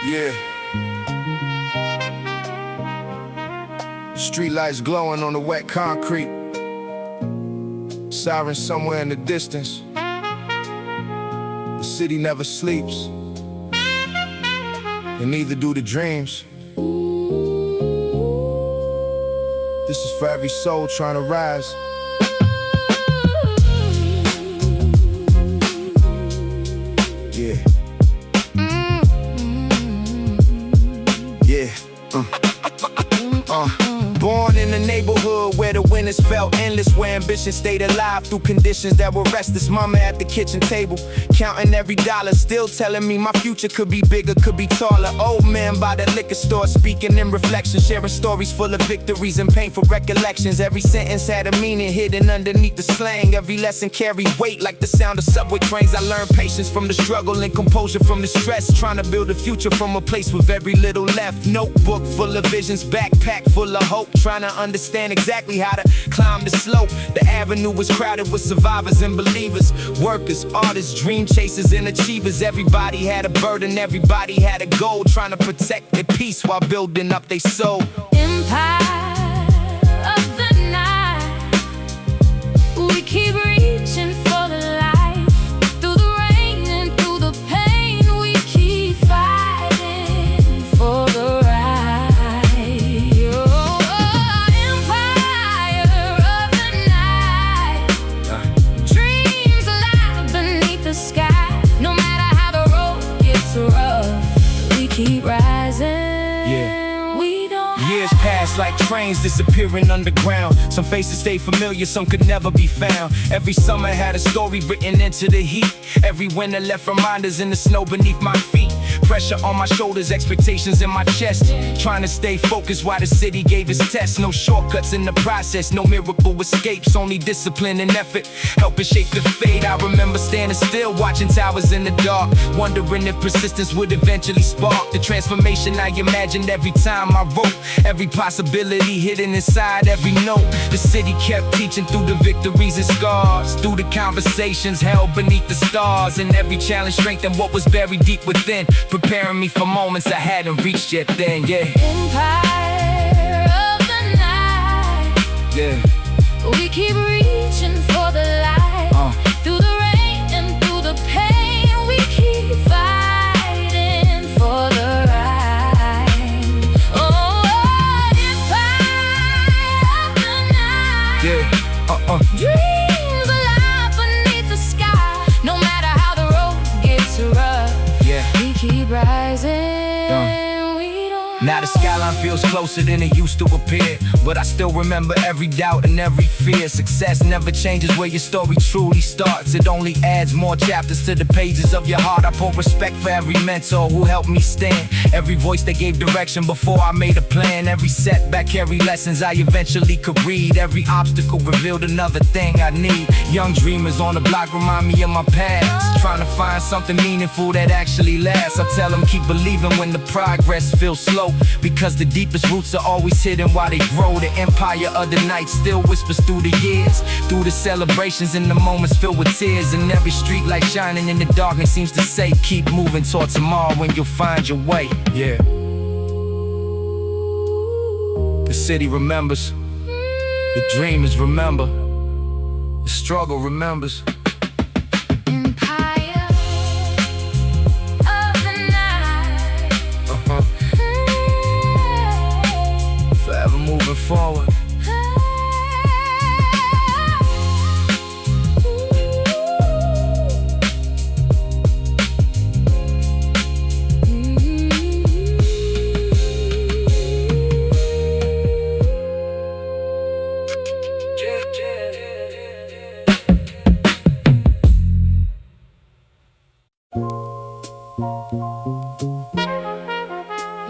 Yeah. Street lights glowing on the wet concrete. Sirens somewhere in the distance. The city never sleeps, and neither do the dreams. This is for every soul trying to rise. Yeah. Yeah. Born in a neighborhood where the winters felt endless, where ambition stayed alive through conditions that were restless. Mama at the kitchen table, counting every dollar, still telling me my future could be bigger, could be taller. Old man by the liquor store, speaking in reflection, sharing stories full of victories and painful recollections. Every sentence had a meaning hidden underneath the slang. Every lesson carried weight like the sound of subway trains. I learned patience from the struggle and composure from the stress, trying to build a future from a place with very little left. Notebook full of visions, backpack full of hope, trying to understand exactly how to climb the slope. The avenue was crowded with survivors and believers, workers, artists, dream chasers, and achievers. Everybody had a burden, everybody had a goal, trying to protect their peace while building up their soul. Empire of the night, we keep reaching for the light. Through the rain and through the pain, we keep fighting for the right. Keep rising. Yeah. We don't. Years pass like trains disappearing underground. Some faces stay familiar, some could never be found. Every summer had a story written into the heat. Every winter left reminders in the snow beneath my feet. Pressure on my shoulders, expectations in my chest. Trying to stay focused while the city gave its test. No shortcuts in the process, no miracle escapes. Only discipline and effort helping shape the fate. I remember standing still, watching towers in the dark, wondering if persistence would eventually spark the transformation I imagined every time I wrote. Every possibility hidden inside every note. The city kept teaching through the victories and scars, through the conversations held beneath the stars. And every challenge strengthened what was buried deep within, preparing me for moments I hadn't reached yet then. Yeah. Empire of the night. Yeah. We keep reaching for the light. Through the rain and through the pain, we keep fighting for the right. Oh, empire of the night. Yeah. Dreams alive beneath the sky. No matter how the road gets rough, Yeah. we keep rising. We don't. Now the skyline feels closer than it used to appear, but I still remember every doubt and every fear. Success never changes where your story truly starts. It only adds more chapters to the pages of your heart. I pour respect for every mentor who helped me stand, every voice that gave direction before I made a plan. Every setback carried lessons I eventually could read. Every obstacle revealed another thing I need. Young dreamers on the block remind me of my past, trying to find something meaningful that actually lasts. I tell them keep believing when the progress feels slow, because the deepest roots are always hidden while they grow. The empire of the night still whispers through the years, through the celebrations and the moments filled with tears. And every street light shining in the darkness seems to say, keep moving toward tomorrow when you'll find your way. Yeah. The city remembers, the dreamers remember, the struggle remembers. Empire of the night. Forever moving forward.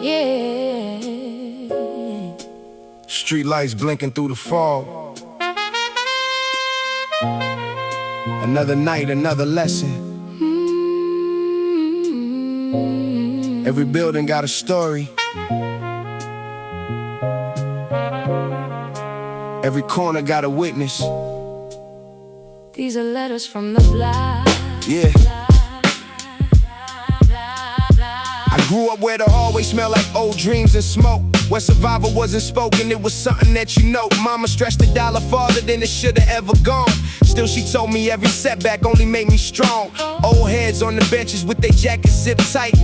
Yeah. Street lights blinking through the fog. Another night, another lesson. Every building got a story. Every corner got a witness. These are letters from the block. Yeah. I Grew up where the hallway smelled like old dreams and smoke. Where survival wasn't spoken, it was something that you know. Mama stretched the dollar farther than it should've ever gone. Still she told me every setback only made me strong. Old heads on the benches with their jackets zipped tight,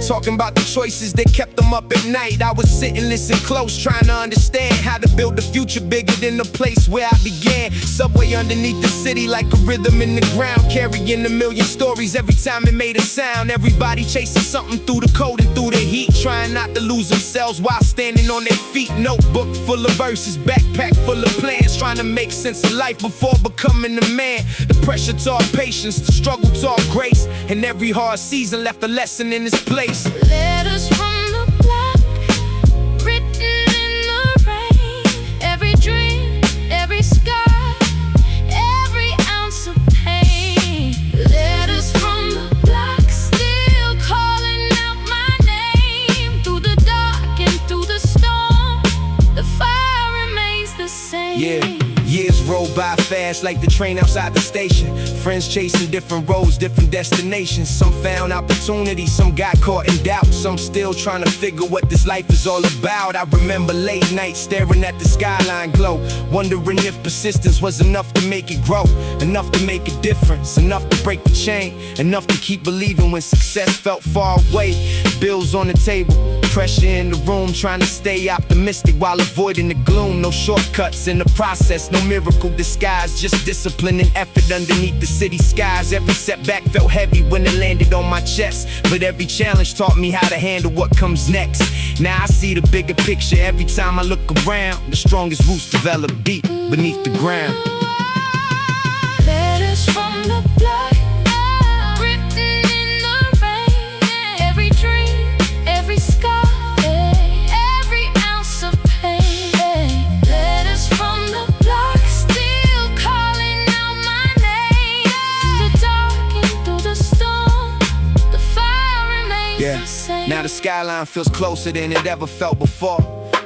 talking about the choices that kept them up at night. I was sitting listening close, trying to understand how to build a future bigger than the place where I began. Subway underneath the city like a rhythm in the ground, carrying a million stories every time it made a sound. Everybody chasing something through the cold and through the heat, trying not to lose themselves while standing on their feet. Notebook full of verses, backpack full of plans, trying to make sense of life before becoming a man. The pressure taught patience, the struggle taught grace, and every hard season left a lesson in its place. Letters from the block, written in the rain. Every dream, every scar, every ounce of pain. Letters from the block, still calling out my name. Through the dark and through the storm, the fire remains the same. Yeah. Years roll by fast like the train outside the station. Friends chasing different roads, different destinations. Some found opportunity, some got caught in doubt. Some still trying to figure what this life is all about. I remember late nights staring at the skyline glow, wondering if persistence was enough to make it grow, enough to make a difference, enough to break the chain, enough to keep believing when success felt far away. Bills on the table, pressure in the room, trying to stay optimistic while avoiding the gloom. No shortcuts in the process, no miracle disguise, just discipline and effort underneath the city skies. Every setback felt heavy when it landed on my chest, but every challenge taught me how to handle what comes next. Now I see the bigger picture every time I look around. The strongest roots develop deep beneath the ground. Letters from the block, written in the rain. Every dream, every scar, every ounce of pain. Letters from the block, still calling out my name. Through the dark and through the storm, the fire remains the same. Now the skyline feels closer than it ever felt before,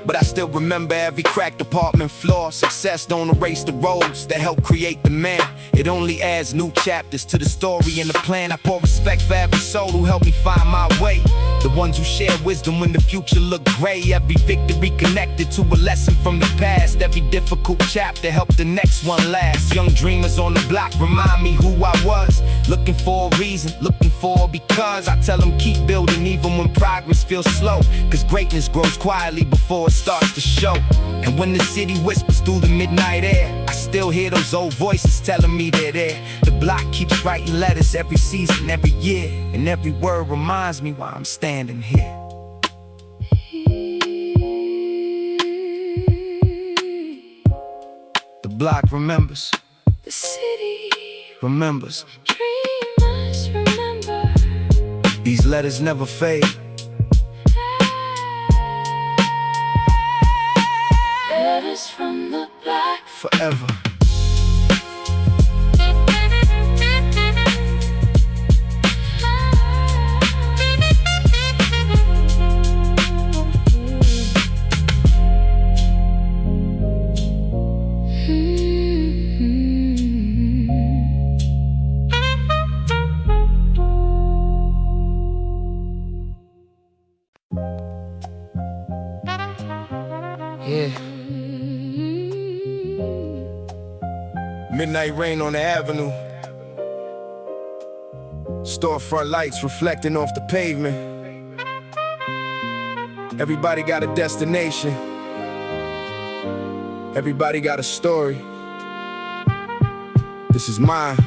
but I still remember every cracked apartment floor. Success don't erase the roads that help create the man. It only adds new chapters to the story and the plan. I pour respect for every soul who helped me find my way, the ones who share wisdom when the future looked gray. Every victory connected to a lesson from the past. Every difficult chapter helped the next one last. Young dreamers on the block remind me who I was, looking for a reason, looking for a because. I tell them keep building even when progress feels slow, cause greatness grows quietly before it starts to show. And when the city whispers through the midnight air, I still hear those old voices telling me they're there. The block keeps writing letters every season, every year, and every word reminds me why I'm standing here. The block remembers, The city remembers. dreamers remember. These letters never fade. Letters from the block, Forever. Yeah. Midnight rain on the avenue, storefront lights reflecting off the pavement. Everybody got a destination, everybody got a story. This is mine.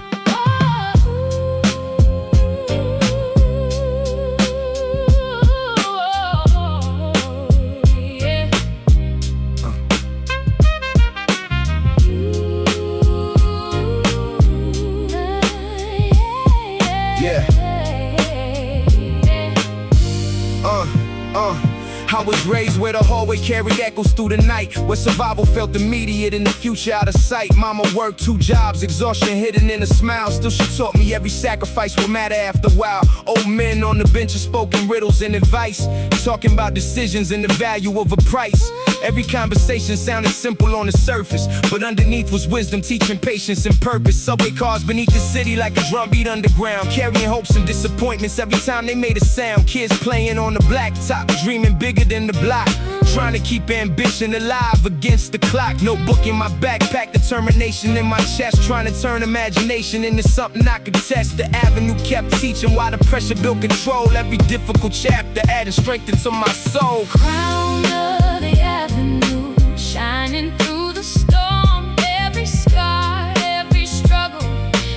I was raised where the hallway carried echoes through the night, where survival felt immediate and the future out of sight. Mama worked 2 jobs, exhaustion hidden in a smile. Still she taught me every sacrifice will matter after a while. Old men on the benches spoken riddles and advice, talking about decisions and the value of a price. Every conversation sounded simple on the surface, but underneath was wisdom, teaching patience and purpose. Subway cars beneath the city like a drumbeat underground, carrying hopes and disappointments every time they made a sound. Kids playing on the blacktop, dreaming bigger than the block, trying to keep ambition alive against the clock. Notebook in my backpack, determination in my chest, trying to turn imagination into something I could test. The avenue kept teaching while the pressure built control. Every difficult chapter adding strength into my soul. Crown of the avenue, shining through the storm. Every scar, every struggle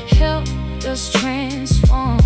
helped us transform.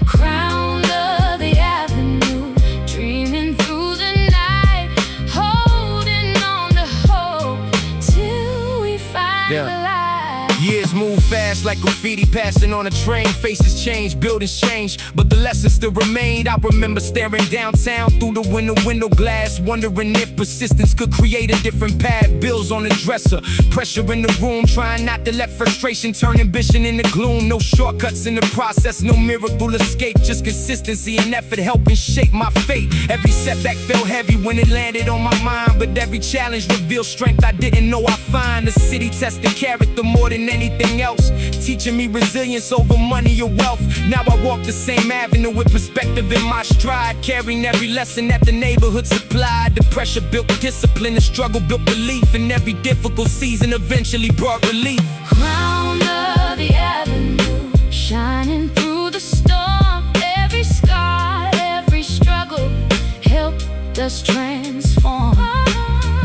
Crown of the avenue, dreaming through the night, holding on to hope till we find the light. Years move fast like graffiti passing on a train. Faces change, buildings change, but the lessons still remained. I remember staring downtown through the window glass, wondering if persistence could create a different path. Bills on the dresser, pressure in the room, trying not to let frustration turn ambition into gloom. No shortcuts in the process, no miracle escape, just consistency and effort helping shape my fate. Every setback felt heavy when it landed on my mind, but every challenge revealed strength I didn't know I'd find. The city tested character more than anything else, teaching me resilience over money or wealth. Now I walk the same avenue with perspective in my stride, carrying every lesson that the neighborhood supplied. The pressure built discipline, the struggle built belief, and every difficult season eventually brought relief. Crown of the avenue, shining through the storm. Every scar, every struggle helped us transform.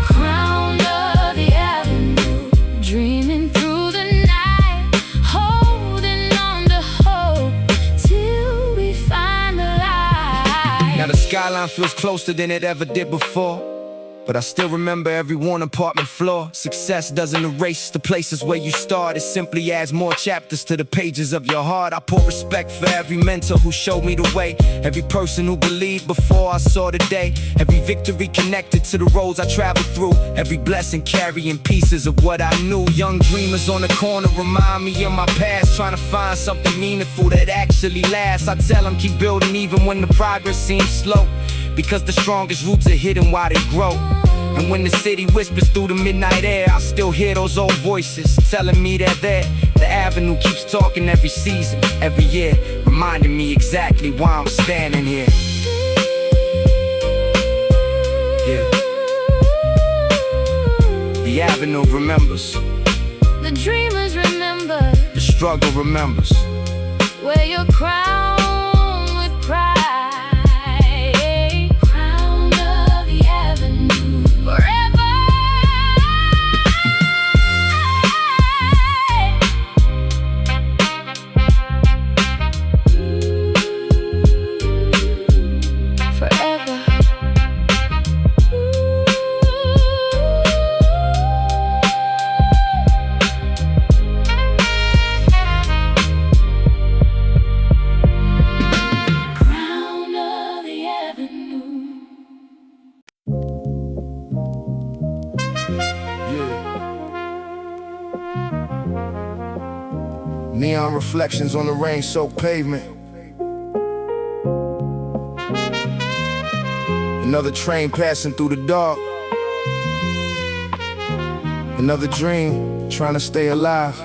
Crown of the avenue, dreaming through the night, holding on to hope till we find the light. Now the skyline feels closer than it ever did before, but I still remember every worn apartment floor. Success doesn't erase the places where you start, it simply adds more chapters to the pages of your heart. I pour respect for every mentor who showed me the way, every person who believed before I saw the day, every victory connected to the roads I traveled through, every blessing carrying pieces of what I knew. Young dreamers on the corner remind me of my past, trying to find something meaningful that actually lasts. I tell them keep building even when the progress seems slow, because the strongest roots are hidden while they grow. And when the city whispers through the midnight air, I still hear those old voices telling me they're there. The avenue keeps talking every season, every year, reminding me exactly why I'm standing here. Yeah. The avenue remembers, The dreamers remember, the struggle remembers. wear your crown with pride. Crown of the avenue, forever. Forever. Crown of the avenue. Neon reflections on the rain-soaked pavement. Another train passing through the dark. Another dream trying to stay alive.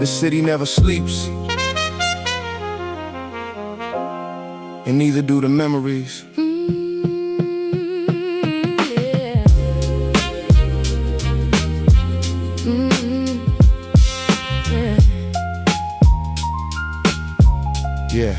This city never sleeps, and neither do the memories. Yeah.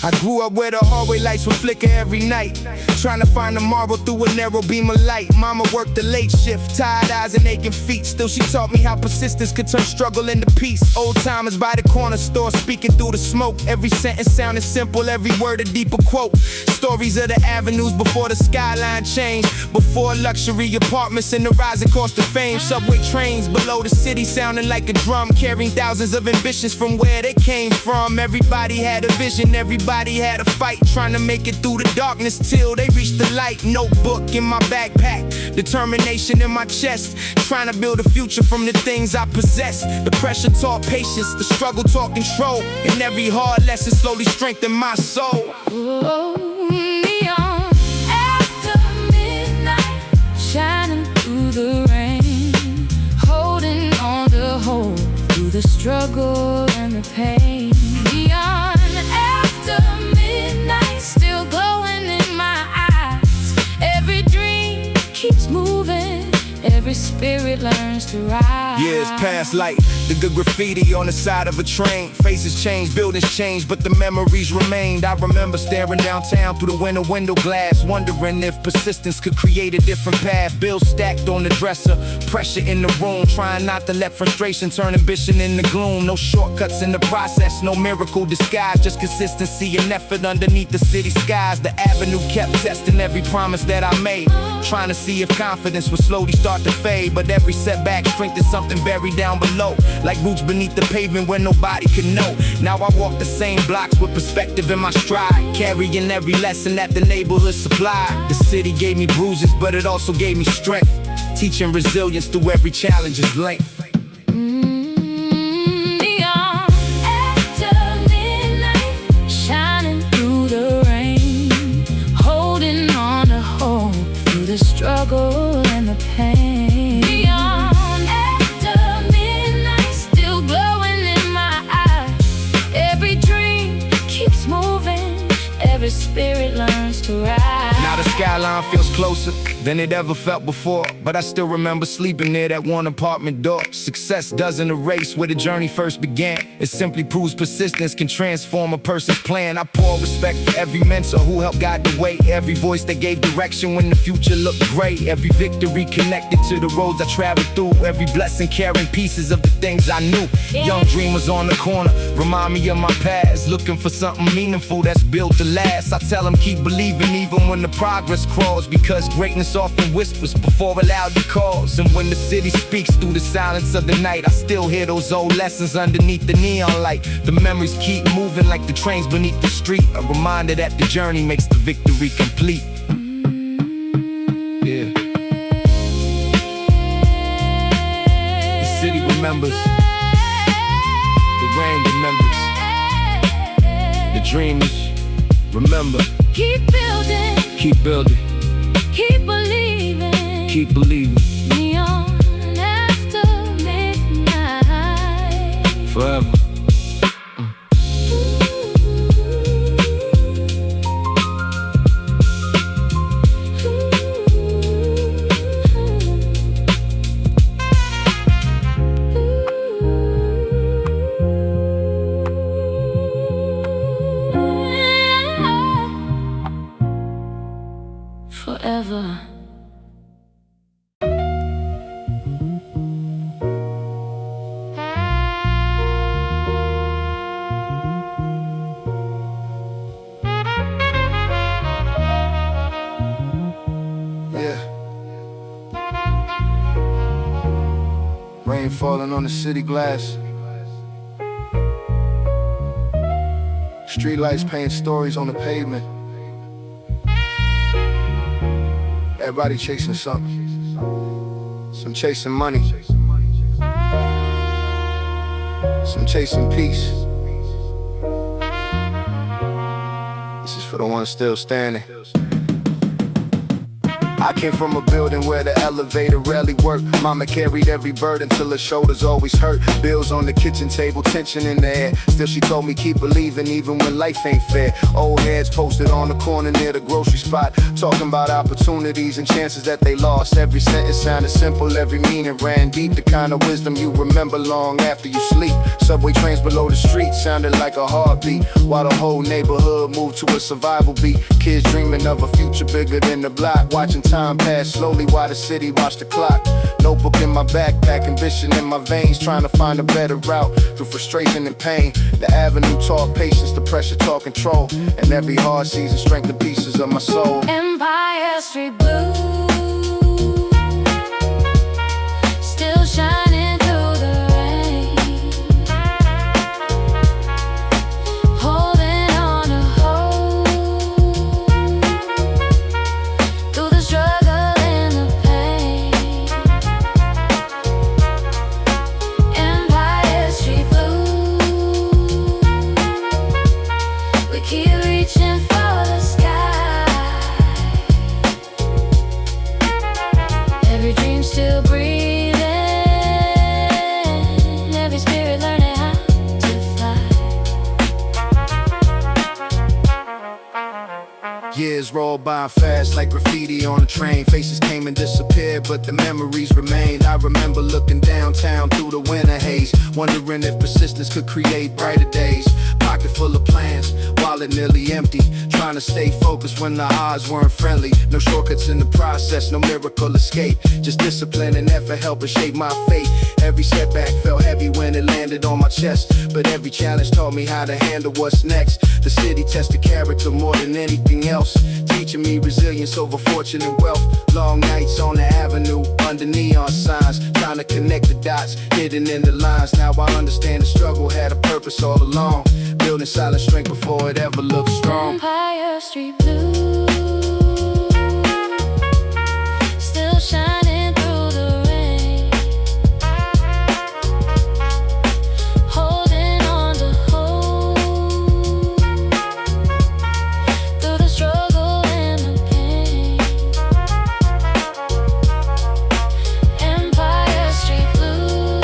I grew up where the hallway lights would flicker every night, trying to find tomorrow through a narrow beam of light. Mama worked the late shift, tired eyes and aching feet. Still she taught me how persistence could turn struggle into peace. Old timers by the corner store speaking through the smoke. Every sentence sounded simple, every word a deeper quote. Stories of the avenues before the skyline changed, before luxury apartments and the rising cost of fame. Subway trains below the city sounding like a drum, carrying thousands of ambitions from where they came from. Everybody had a vision, everybody had a fight, trying to make it through the darkness till they reached the light. Notebook in my backpack, determination in my chest, trying to build a future from the things I possess. The pressure taught patience, the struggle taught control, and every hard lesson slowly strengthened my soul. Oh, neon struggle and the pain. Beyond after midnight, still glowing in my eyes. Every dream keeps moving, every spirit learns to rise. Years pass like the good graffiti on the side of a train. Faces change, buildings change, but the memories remained. I remember staring downtown through the window glass, wondering if persistence could create a different path. Bills stacked on the dresser, pressure in the room, trying not to let frustration turn ambition into gloom. No shortcuts in the process, no miracle disguise, just consistency and effort underneath the city skies. The avenue kept testing every promise that I made, trying to see if confidence would slowly start to fade. But every setback strengthened something buried down below, like roots beneath the pavement where nobody could know. Now I walk the same blocks with perspective in my stride, carrying every lesson that the neighborhood supplied. The city gave me bruises, but it also gave me strength, teaching resilience through every challenge's length. Beyond after midnight, shining through the rain, holding on to hope through the struggle and the pain. Beyond after midnight, still glowing in my eyes. Every dream keeps moving, every spirit learns to rise. Now the skyline feels closer than it ever felt before, but I still remember sleeping near that one apartment door. Success doesn't erase where the journey first began. It simply proves persistence can transform a person's plan. I pour respect for every mentor who helped guide the way, every voice that gave direction when the future looked gray, every victory connected to the roads I traveled through, every blessing carrying pieces of the things I knew. Young dreamers on the corner remind me of my past, looking for something meaningful that's built to last. I tell them keep believing even when the progress crawls, because greatness often whispers before a loud calls. And when the city speaks through the silence of the night, I still hear those old lessons underneath the neon light. The memories keep moving like the trains beneath the street, a reminder that the journey makes the victory complete. Yeah. The city remembers, the rain remembers, the dreamers remember. Keep building, keep building, keep believing, keep believing. Beyond after midnight, Forever. forever. Rain falling on the city glass. Streetlights paint stories on the pavement. Everybody chasing something. Some chasing money. Some chasing peace. This is for the ones still standing. I came from a building where the elevator rarely worked. Mama carried every burden till her shoulders always hurt. Bills on the kitchen table, tension in the air. Still she told me keep believing even when life ain't fair. Old heads posted on the corner near the grocery spot, talking about opportunities and chances that they lost. Every sentence sounded simple, every meaning ran deep. The kind of wisdom you remember long after you sleep. Subway trains below the street sounded like a heartbeat, while the whole neighborhood moved to a survival beat. Kids dreaming of a future bigger than the block, watching time pass slowly while the city watched the clock. Notebook in my backpack, ambition in my veins, trying to find a better route through frustration and pain. The avenue taught patience, the pressure taught control, and every hard season strengthened pieces of my soul. Empire Street Blue, still shining through the rain, holding on to hope through the struggle and the pain. Empire Street Blue, we keep reaching for the sky. Days roll by fast like graffiti on a train. Faces came and disappeared, but the memories remain. I remember looking downtown through the winter haze, wondering if persistence could create brighter days. Pocket full of plans, wallet nearly empty, trying to stay focused when the odds weren't friendly. No shortcuts in the process, no miracle escape, just discipline and effort helping shape my fate. Every setback felt heavy when it landed on my chest, but every challenge taught me how to handle what's next. The city tested character more than anything else, teaching me resilience over fortune and wealth. Long nights on the avenue under neon signs, trying to connect the dots hidden in the lines. Now I understand the struggle had a purpose all along, building silent strength before it ever looked strong. Empire Street Blue, still shining through the rain, holding on to hope through the struggle and the pain. Empire Street Blue,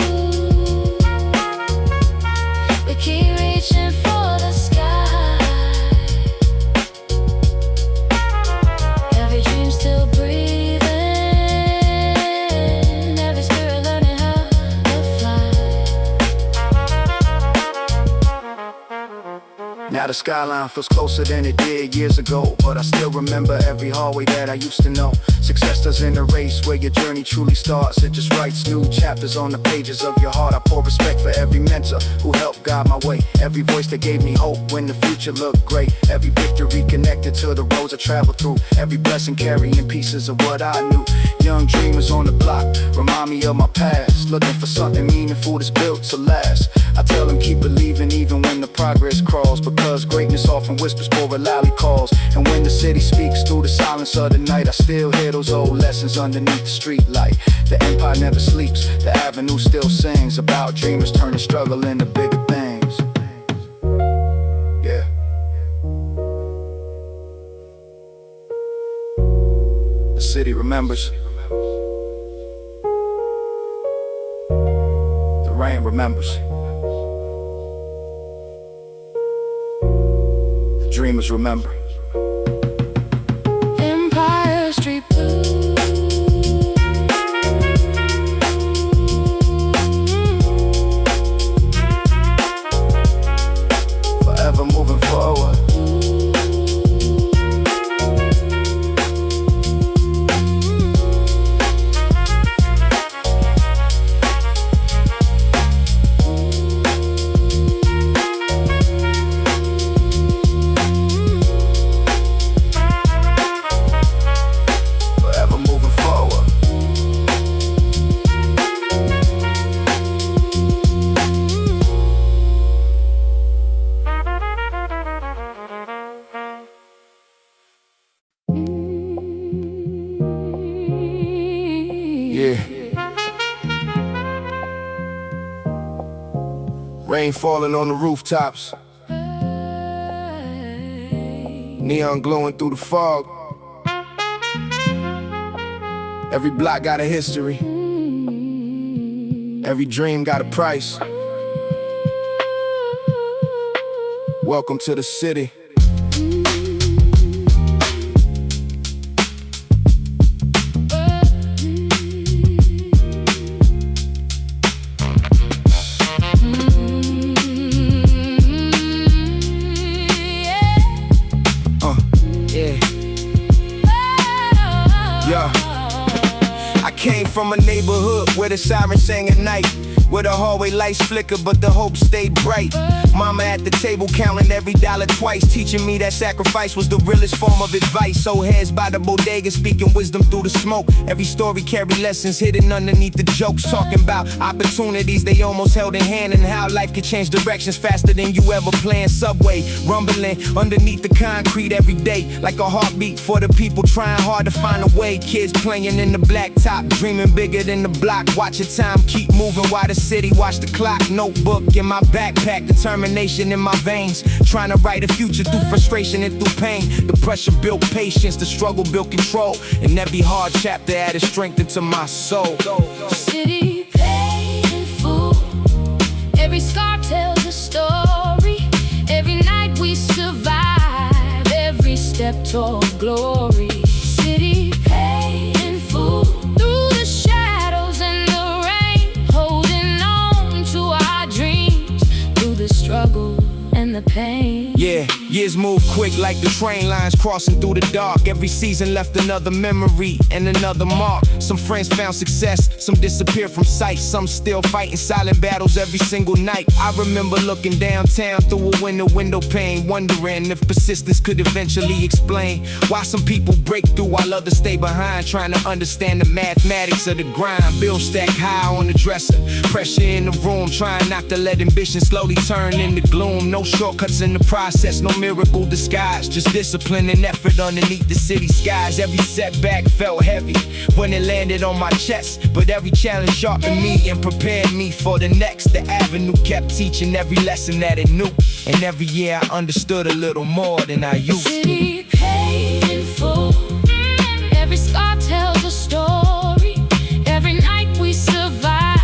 we keep reaching for the sky. Every dream still breathing, every spirit learning how to fly. Now the skyline feels closer than it did years ago, but I still remember every hallway that I used to know. Success doesn't erase where your journey truly starts, it just writes new chapters on the pages of your heart. I pour respect for every mentor who helped guide my way, every voice that gave me hope when the future looked great, every victory connected to the roads I traveled through, every blessing carrying pieces of what I knew. Young dreamers on the block remind me of my past, looking for something meaningful that's built to last. I tell them keep believing even when the progress crawls, because greatness often whispers for a loudly calls. And when the city speaks through the silence of the night, I still hear those old lessons underneath the street light. The empire never sleeps, the avenue still sings about dreamers turning struggle into bigger things. Yeah. The city remembers. The rain remembers. The dreamers remember. Empire Street Blue, Forever moving forward. Forever moving forward. Yeah. Rain falling on the rooftops, neon glowing through the fog. Every block got a history, every dream got a price. Welcome to the city. Yeah. I came from a neighborhood where the sirens sang at night, where the hallway lights flickered but the hope stayed bright. Mama at the table counting every dollar twice, teaching me that sacrifice was the realest form of advice. So heads by the bodega speaking wisdom through the smoke. Every story carried lessons hidden underneath the jokes, talking about opportunities they almost held in hand, and how life could change directions faster than you ever planned. Subway rumbling underneath the concrete every day, like a heartbeat for the people trying hard to find a way. Kids playing in the black top, dreaming bigger than the block. Watching time keep moving while the city watch the clock. Notebook in my backpack, determination in my veins, trying to write a future through frustration and through pain. The pressure built patience, the struggle built control, and every hard chapter added strength into my soul. city paid in full. Every scar tells a story. Every night we survive, every step toward glory. glory. City paid in full through the shadows and the rain, holding on to our dreams through the struggle and the pain. Yeah, years move quick like the train lines crossing through the dark. Every season left another memory and another mark. Some friends found success, some disappeared from sight. Some still fighting silent battles every single night. I remember looking downtown through a window pane, wondering if persistence could eventually explain why some people break through while others stay behind, trying to understand the mathematics of the grind. Bills stack high on the dresser, pressure in the room, trying not to let ambition slowly turn into gloom. No shortcuts in the process, no miracle disguise, just discipline and effort underneath the city skies. Every setback felt heavy when it landed on my chest, but every challenge sharpened me and prepared me for the next. The avenue kept teaching every lesson that it knew, and every year I understood a little more than I used to. City paid in full. Every scar tells a story. Every night we survive.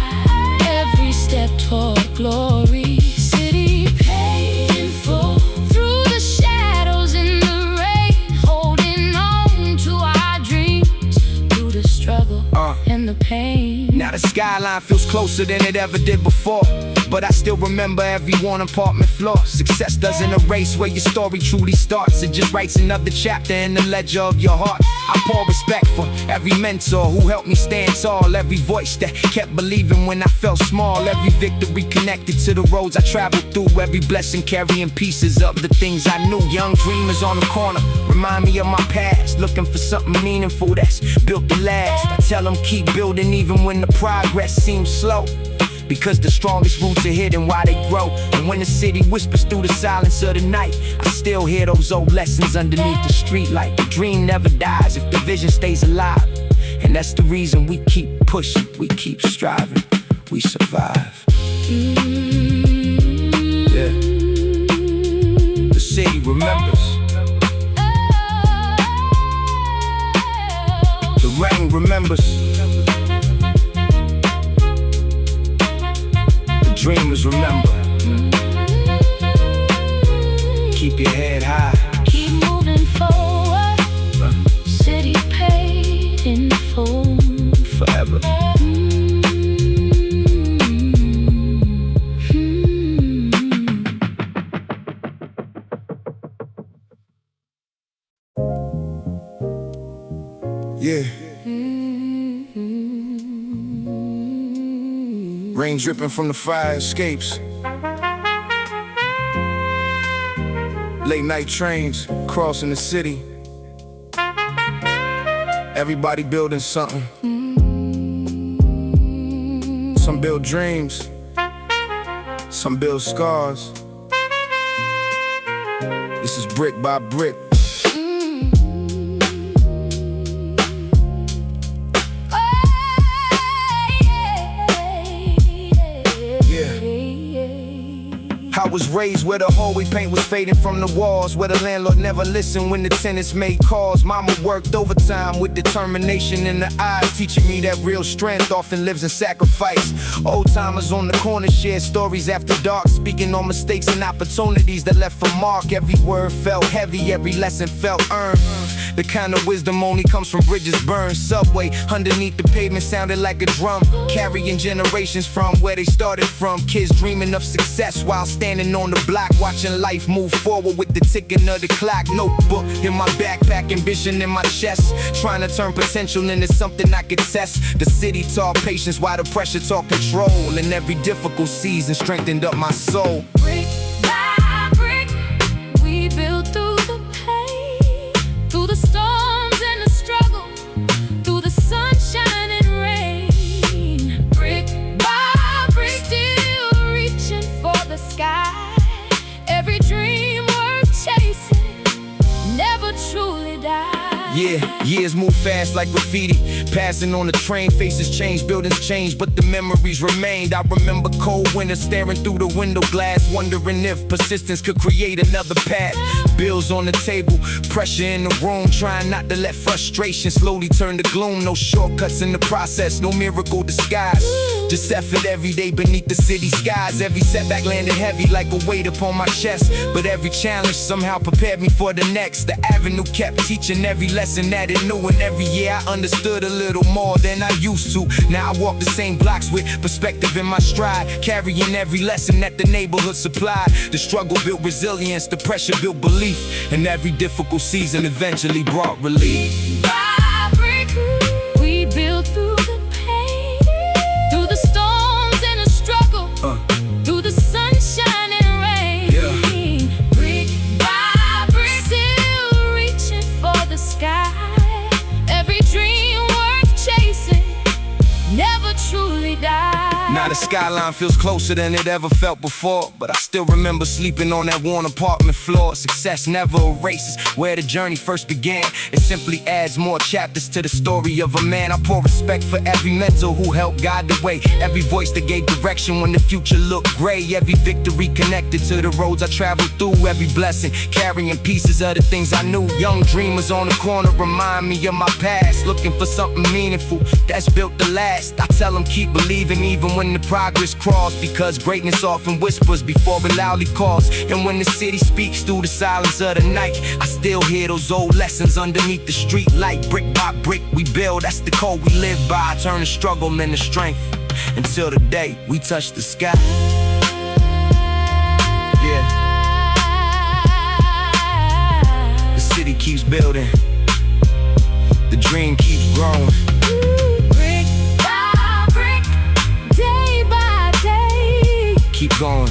Every step toward glory. City paid in full through the shadows and the rain, holding on to our dreams through the struggle and the pain. Now the skyline feels closer than it ever did before, but I still remember every one apartment floor. Success doesn't erase where your story truly starts. It just writes another chapter in the ledger of your heart. I pour respect for every mentor who helped me stand tall, every voice that kept believing when I felt small, every victory connected to the roads I traveled through, every blessing carrying pieces of the things I knew. Young dreamers on the corner remind me of my past, looking for something meaningful that's built to last. I tell them keep building even when the progress seems slow, because the strongest roots are hidden while they grow. And when the city whispers through the silence of the night, I still hear those old lessons underneath the streetlight. The dream never dies if the vision stays alive, and that's the reason we keep pushing, we keep striving, we survive. Yeah. The city remembers. The rain remembers. Dreamers remember. Keep your head high. Keep moving forward. City paid in full. Forever. Yeah. Rain dripping from the fire escapes. Late night trains crossing the city. Everybody building something. Some build dreams, some build scars. This is brick by brick. I was raised where the hallway paint was fading from the walls, where the landlord never listened when the tenants made calls. Mama worked overtime with determination in the eyes, teaching me that real strength often lives in sacrifice. Old timers on the corner shared stories after dark, speaking on mistakes and opportunities that left a mark. Every word felt heavy, every lesson felt earned. The kind of wisdom only comes from bridges burned. Subway underneath the pavement sounded like a drum, carrying generations from where they started from. Kids dreaming of success while standing on the block, watching life move forward with the ticking of the clock. Notebook in my backpack, ambition in my chest, trying to turn potential into something I could test. The city taught patience while the pressure taught control, and every difficult season strengthened up my soul. Brick by brick, we built through the pain, through the storms and the struggle, through the sunshine and rain. Brick by brick, still reaching for the sky. Every dream worth chasing never truly dies. Yeah, years move fast like graffiti. Passing on the train, faces change, buildings change, but the memories remained. I remember cold winters staring through the window glass, wondering if persistence could create another path. Bills on the table, pressure in the room, trying not to let frustration slowly turn to gloom. No shortcuts in the process, no miracle disguise. Just effort every day beneath the city skies. Every setback landed heavy like a weight upon my chest, but every challenge somehow prepared me for the next. The avenue kept teaching every lesson that it knew, and every year I understood a little more than I used to. Now I walk the same blocks with perspective in my stride, carrying every lesson that the neighborhood supplied. The struggle built resilience, the pressure built belief, and every difficult season eventually brought relief. By brick, we built through the pain, through the storms and the struggle, through the sunshine and rain. Yeah. Brick by brick, still reaching for the sky. Every dream worth chasing never truly died. Now the skyline feels closer than it ever felt before, but I still remember sleeping on that worn apartment floor. Success never erases where the journey first began. It simply adds more chapters to the story of a man. I pour respect for every mentor who helped guide the way, every voice that gave direction when the future looked gray, every victory connected to the roads I traveled through, every blessing carrying pieces of the things I knew. Young dreamers on the corner remind me of my past, looking for something meaningful that's built to last. I tell them keep believing even when the progress crawls, because greatness often whispers before it loudly calls. And when the city speaks through the silence of the night, I still hear those old lessons underneath the street light. Brick by brick we build, that's the code we live by. Turn the struggle into strength until the day we touch the sky. Yeah. The city keeps building, the dream keeps growing. Keep going.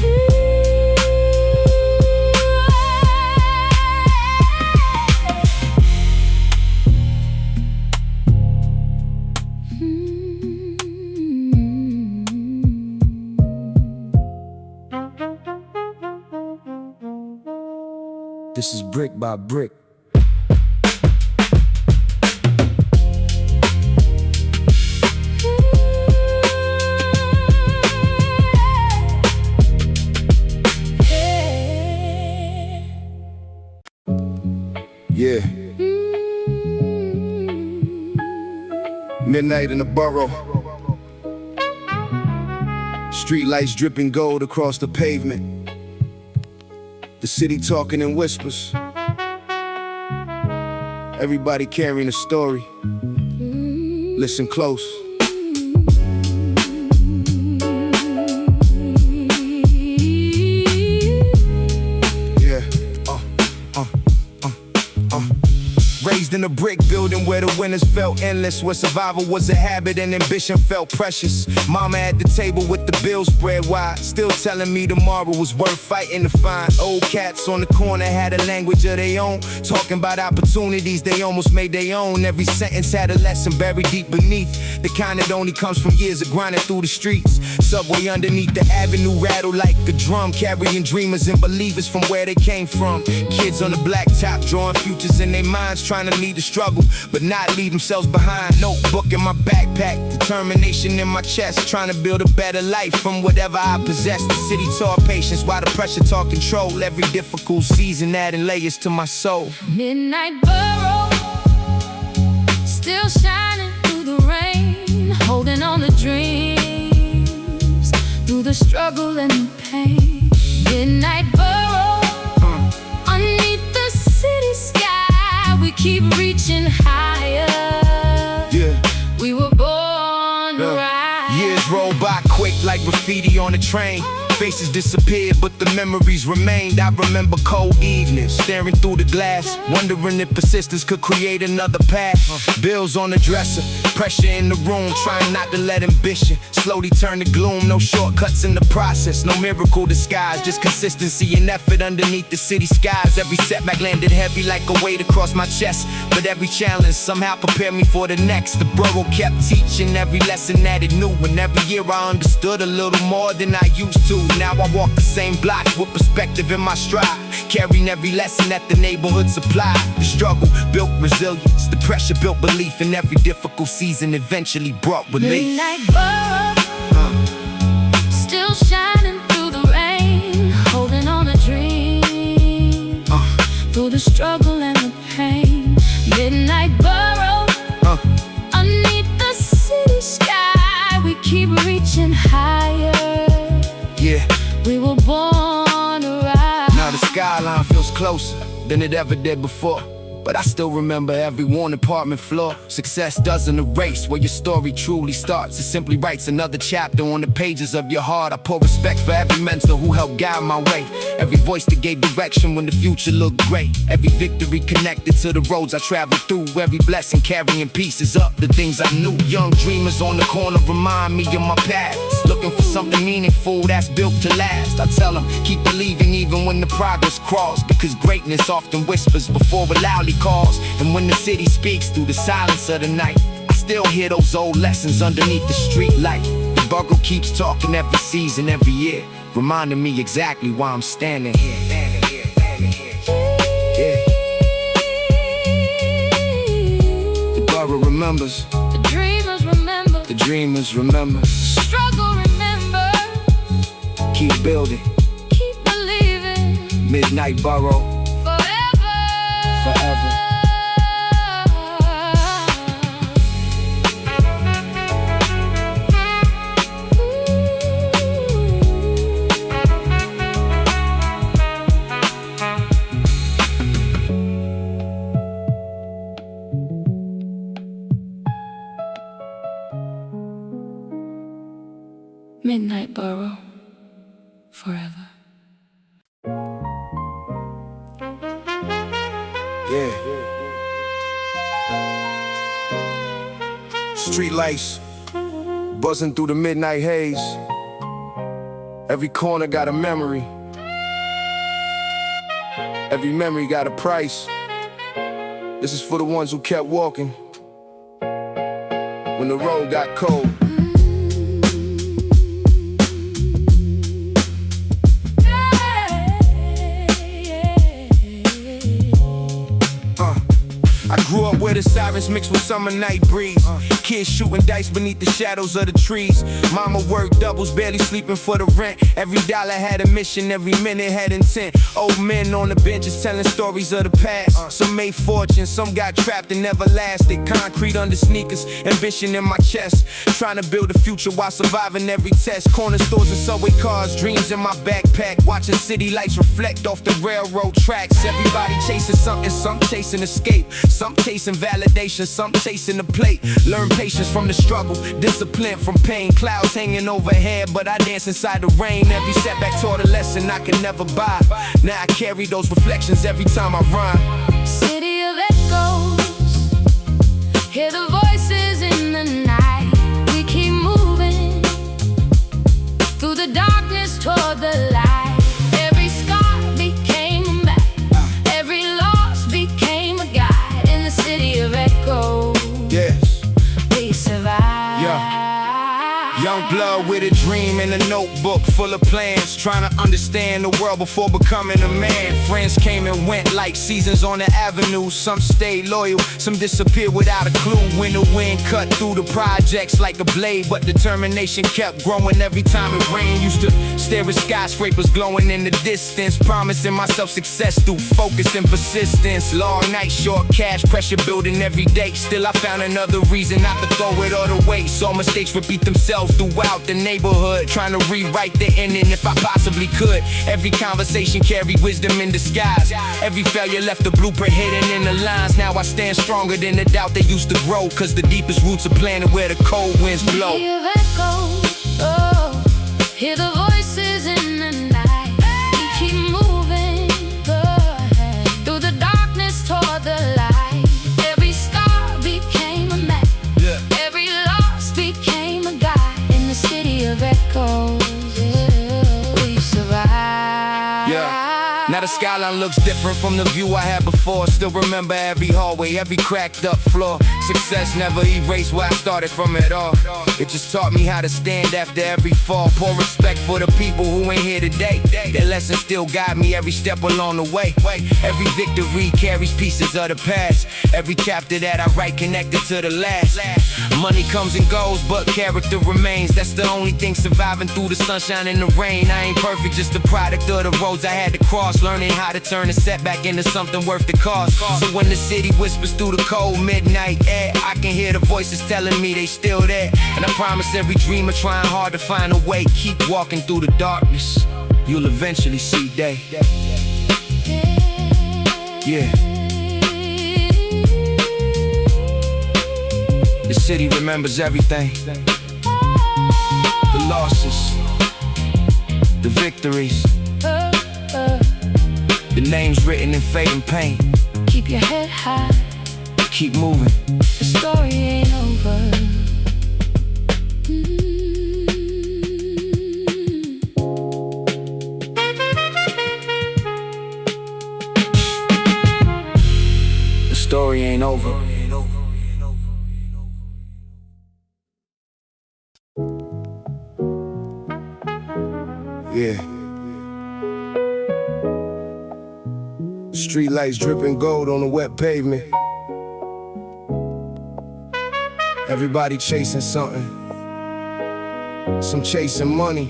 This is brick by brick. Yeah. Midnight in the borough. Street lights dripping gold across the pavement. The city talking in whispers. Everybody carrying a story. Listen close. Raised in a brick building where the winters felt endless, where survival was a habit and ambition felt precious. Mama at the table with the bills spread wide, still telling me tomorrow was worth fighting to find. Old cats on the corner had a language of their own, talking about opportunities they almost made their own. Every sentence had a lesson buried deep beneath, the kind that only comes from years of grinding through the streets. Subway underneath the avenue rattle like a drum, carrying dreamers and believers from where they came from. Kids on the blacktop drawing futures in their minds, trying to lead the struggle but not leave themselves behind. Notebook in my backpack, determination in my chest, trying to build a better life from whatever I possess. The city taught patience while the pressure taught control. Every difficult season adding layers to my soul. Midnight borough, still shining through the rain, holding on to dreams through the struggle and the pain. Midnight borough, underneath the city sky, we keep reaching higher. Yeah. We were born to rise. Years roll by quick like graffiti on a train. Faces disappeared, but the memories remained. I remember cold evenings, staring through the glass, wondering if persistence could create another path. Bills on the dresser, pressure in the room, trying not to let ambition slowly turn to gloom. No shortcuts in the process, no miracle disguise, just consistency and effort underneath the city skies. Every setback landed heavy like a weight across my chest, but every challenge somehow prepared me for the next. The borough kept teaching every lesson that it knew, and every year I understood a little more than I used to. Now I walk the same blocks with perspective in my stride, carrying every lesson that the neighborhood supplied. The struggle built resilience, the pressure built belief, and every difficult season eventually brought relief. Midnight Borough, still shining through the rain, holding on a dream, through the struggle and the pain. Midnight Borough, underneath the city sky, we keep reaching higher. Yeah, we were born to rise. now the skyline feels closer than it ever did before, but I still remember every worn apartment floor. Success doesn't erase where your story truly starts. It simply writes another chapter on the pages of your heart. I pour respect for every mentor who helped guide my way, every voice that gave direction when the future looked great, every victory connected to the roads I traveled through, every blessing carrying pieces up the things I knew. Young dreamers on the corner remind me of my past, looking for something meaningful that's built to last. I tell them, keep believing even when the progress crawls, because greatness often whispers before it loudly calls. And when the city speaks through the silence of the night, I still hear those old lessons underneath the street light. The borough keeps talking every season, every year, reminding me exactly why I'm standing here. Yeah. The borough remembers, The dreamers remember, the dreamers remember. struggle remember, Keep building, keep believing, Midnight Borough, forever. Midnight Borough, forever. Yeah. Street lights buzzing through the midnight haze. Every corner got a memory. Every memory got a price. This is for the ones who kept walking when the road got cold. I grew up where the sirens mixed with summer night breeze. Kids shooting dice beneath the shadows of the trees. Mama worked doubles, barely sleeping for the rent. Every dollar had a mission, every minute had intent. Old men on the benches telling stories of the past. Some made fortune, some got trapped and never lasted. Concrete under sneakers, ambition in my chest. Trying to build a future while surviving every test. Corner stores and subway cars, dreams in my backpack. Watching city lights reflect off the railroad tracks. Everybody chasing something, some chasing escape. Some chasing validation, some chasing the plate. Learn patience from the struggle, discipline from pain. Clouds hanging overhead, but I dance inside the rain. Every setback taught a lesson I could never buy. Now I carry those reflections every time I rhyme. City of echoes, hear the voices in the night. We keep moving through the darkness toward the light. Every scar became a map, every loss became a guide. In the city of echoes, Yes. we survive. Yeah. Young blood with a dream and a notebook full of plans, trying to understand the world before becoming a man. Friends came and went like seasons on the avenue. Some stayed loyal, some disappeared without a clue. When the wind cut through the projects like a blade, but determination kept growing every time it rained. Used to stare at skyscrapers glowing in the distance, promising myself success through focus and persistence. Long nights, short cash, pressure building every day. Still I found another reason not to throw it all away. Saw mistakes repeat themselves throughout the neighborhood, trying to rewrite the ending if I possibly could. Every conversation carried wisdom in disguise. Every failure left a blueprint hidden in the lines. Now I stand stronger than the doubt that used to grow, cause the deepest roots are planted where the cold winds blow. City of echoes, oh, hear the voices in the night. We keep moving through the darkness toward the light. Every star became a map, every loss became a guide. In the city of echoes, yeah, we survive. Yeah. Now the skyline looks different from the view I had before. Still remember every hallway, every cracked up floor. Success never erased where I started from at all. It just taught me how to stand after every fall. Pour respect for the people who ain't here today. Their lessons still guide me every step along the way. Every victory carries pieces of the past. Every chapter that I write connected to the last. Money comes and goes, but character remains. That's the only thing surviving through the sunshine and the rain. I ain't perfect, just the product of the roads I had to cross. Learning how to turn a setback into something worth the cost. So when the city whispers through the cold midnight air, I can hear the voices telling me they still there. And I promise every dreamer trying hard to find a way, keep walking through the darkness, you'll eventually see day. Yeah. The city remembers everything. The losses, the victories, the names written in fading paint. Keep your head high, keep moving. the story ain't over. The story ain't over. Yeah. Street lights dripping gold on the wet pavement. Everybody chasing something. Some chasing money,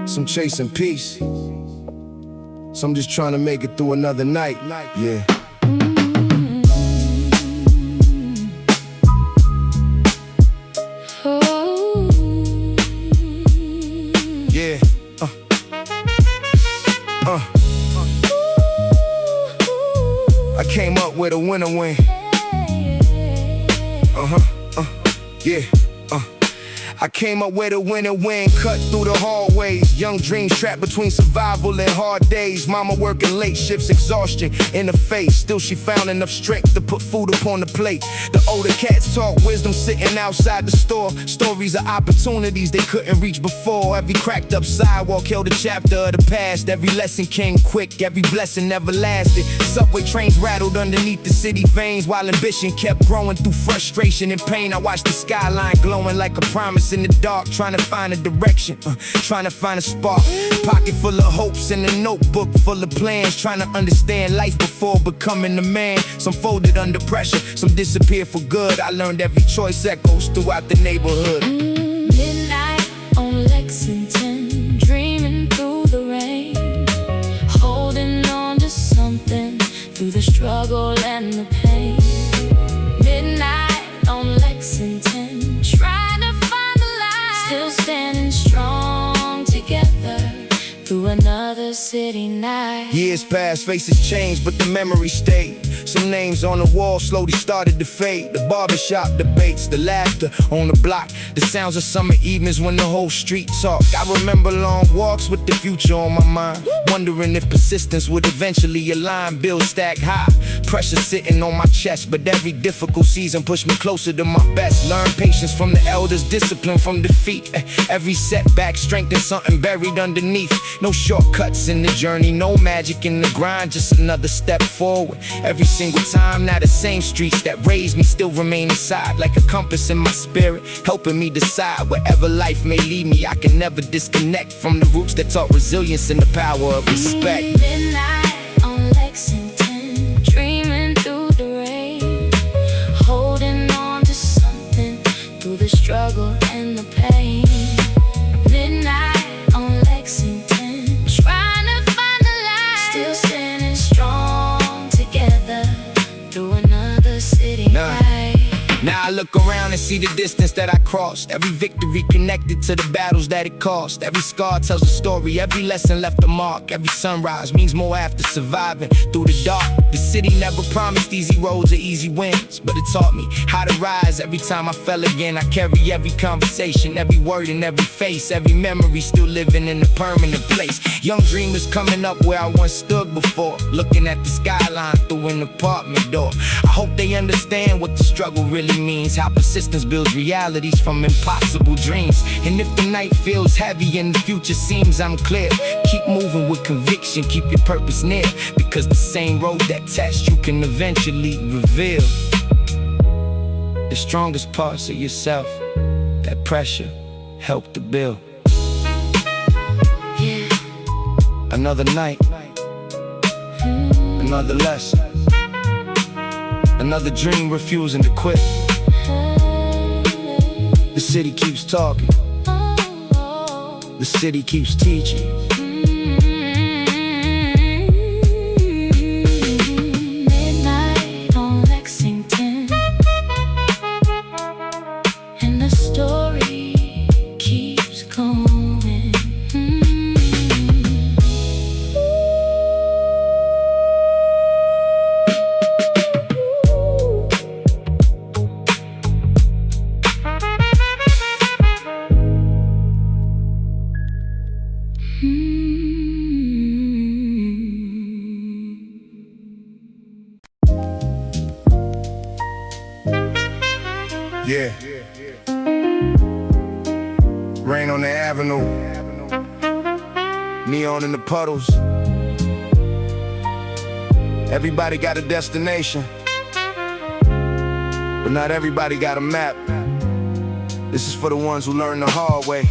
some chasing peace, some just trying to make it through another night. Yeah. Yeah. I came up with a winner win. Yeah. I came up with a winner win, cut through the hallways. Young dreams trapped between survival and hard days. Mama working late shifts, exhaustion in the face. Still she found enough strength to put food upon the plate. The older cats taught wisdom sitting outside the store. Stories of opportunities they couldn't reach before. Every cracked up sidewalk held a chapter of the past. Every lesson came quick, every blessing never lasted. Subway trains rattled underneath the city veins, while ambition kept growing through frustration and pain. I watched the skyline glowing like a promise in the dark, trying to find a direction, trying to find a spark. Pocket full of hopes and a notebook full of plans, trying to understand life before becoming a man. Some folded under pressure, some disappeared for good. I learned every choice echoes throughout the neighborhood. Midnight on Lexington, dreaming through the rain, holding on to something through the struggle and the pain. Midnight on Lexington, trying to find the light, still standing strong together through another city night. Years passed, faces changed, but the memory stayed. Some names on the wall slowly started to fade. The barbershop debates, the laughter on the block, the sounds of summer evenings when the whole street talked. I remember long walks with the future on my mind, wondering if persistence would eventually align. Bills stacked high, pressure sitting on my chest, but every difficult season pushed me closer to my best. Learned patience from the elders, discipline from defeat. Every setback strengthened something buried underneath. No shortcuts in the journey, no magic in the grind, just another step forward. Every single time, now the same streets that raised me still remain inside, like a compass in my spirit, helping me decide wherever life may lead me. I can never disconnect from the roots that taught resilience and the power of respect. Midnight on Lexington, dreaming through the rain, holding on to something through the struggle and the pain. Midnight on Lexington, trying to find the light, still standing strong together through another city night. Now I look around and see the distance that I crossed. Every victory connected to the battles that it cost. Every scar tells a story, every lesson left a mark. Every sunrise means more after surviving through the dark. The city never promised easy roads or easy wins, but it taught me how to rise. Every time I fell again, I carry every conversation, every word and every face, every memory still living in a permanent place. Young dreamers coming up where I once stood before, looking at the skyline through an apartment door. I hope they understand what the struggle really means, how persistence builds realities from impossible dreams. And if the night feels heavy and the future seems unclear, keep Keep moving with conviction, keep your purpose near, because the same road that tests you can eventually reveal the strongest parts of yourself. That pressure helped to build. Yeah. Another night, another lesson, another dream refusing to quit. The city keeps talking, the city keeps teaching. Midnight on Lexington, and the story keeps going. Yeah. Rain on the avenue, neon in the puddles. Everybody got a destination, but not everybody got a map. This is for the ones who learn the hard way.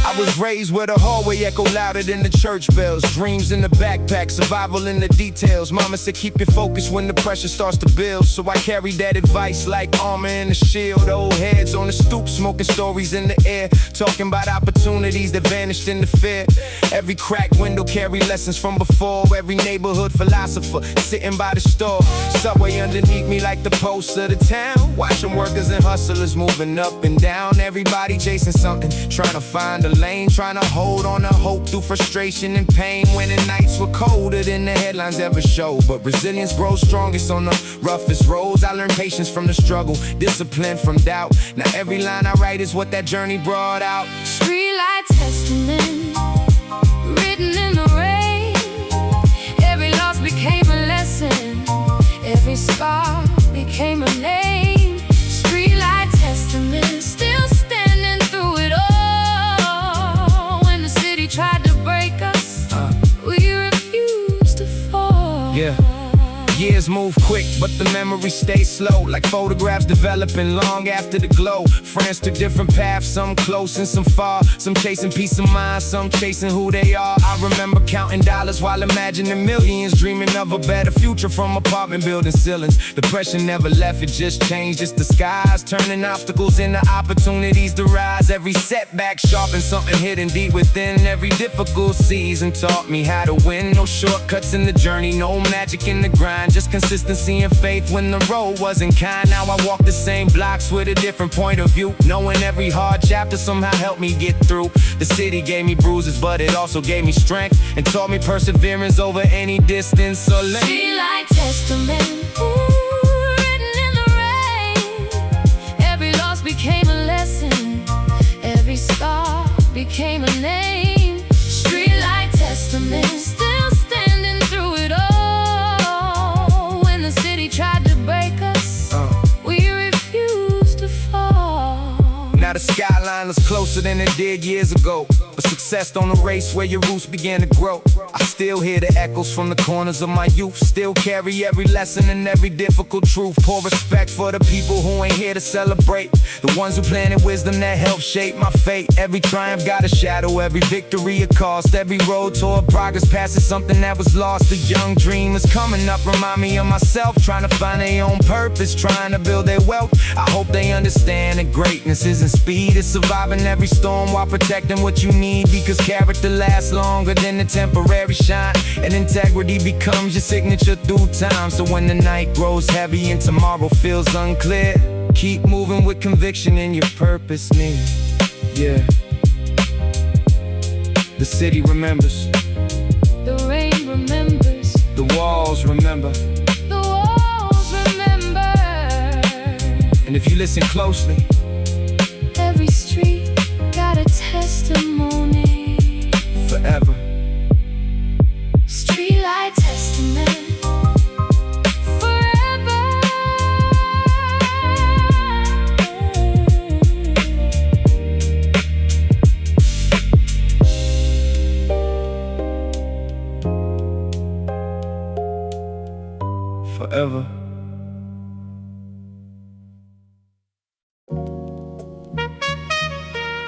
I was raised where the hallway echoed louder than the church bells. Dreams in the backpack, survival in the details. Mama said keep your focus when the pressure starts to build. So I carry that advice like armor and a shield. Old heads on the stoop, smoking stories in the air, talking about opportunities that vanished in the fear. Every cracked window carry lessons from before. Every neighborhood philosopher sitting by the store. Subway underneath me like the pulse of the town. Watching workers and hustlers moving up and down. Everybody chasing something, trying to find a lane, trying to hold on to hope through frustration and pain. When the nights were colder than the headlines ever showed. But resilience grows strongest on the roughest roads. I learned patience from the struggle, discipline from doubt. Now every line I write is what that journey brought out. Streetlight testament, written in the rain. Every loss became a lesson, every scar became a name. Streetlight testament, still standing through it all. When the city tried to break us, we refused to fall. Yeah. Years move quick, but the memories stay slow. Like photographs developing long after the glow. Friends took different paths, some close and some far. Some chasing peace of mind, some chasing who they are. I remember counting dollars while imagining millions. Dreaming of a better future from apartment building ceilings. The pressure never left, it just changed its disguise. Turning obstacles into opportunities to rise. Every setback sharpened something hidden deep within. Every difficult season taught me how to win. No shortcuts in the journey, no magic in the grind. Just consistency and faith when the road wasn't kind. Now I walk the same blocks with a different point of view, knowing every hard chapter somehow helped me get through. The city gave me bruises, but it also gave me strength and taught me perseverance over any distance or length. Streetlight testament, written in the rain. Every loss became a lesson, every scar became a name. Streetlight testament, still standing through it all. The city tried to break us, we refused to fall. Now the skyline is closer than it did years ago, but success don't erase where your roots began to grow. I still hear the echoes from the corners of my youth, still carry every lesson and every difficult truth. Pour respect for the people who ain't here to celebrate, the ones who planted wisdom that helped shape my fate. Every triumph got a shadow, every victory a cost. Every road toward progress passes something that was lost. The young dreamers coming up remind me of myself, trying to find their own purpose, trying to build their wealth. I hope they understand that greatness isn't speed, it's surviving every storm while protecting what you need. Because character lasts longer than the temporary shine, and integrity becomes your signature through time. So when the night grows heavy and tomorrow feels unclear, keep moving with conviction and your purpose near. Yeah. The city remembers, The rain remembers, the walls remember, the walls remember. and if you listen closely, Every street got a testimony. forever. Streetlight testament, forever.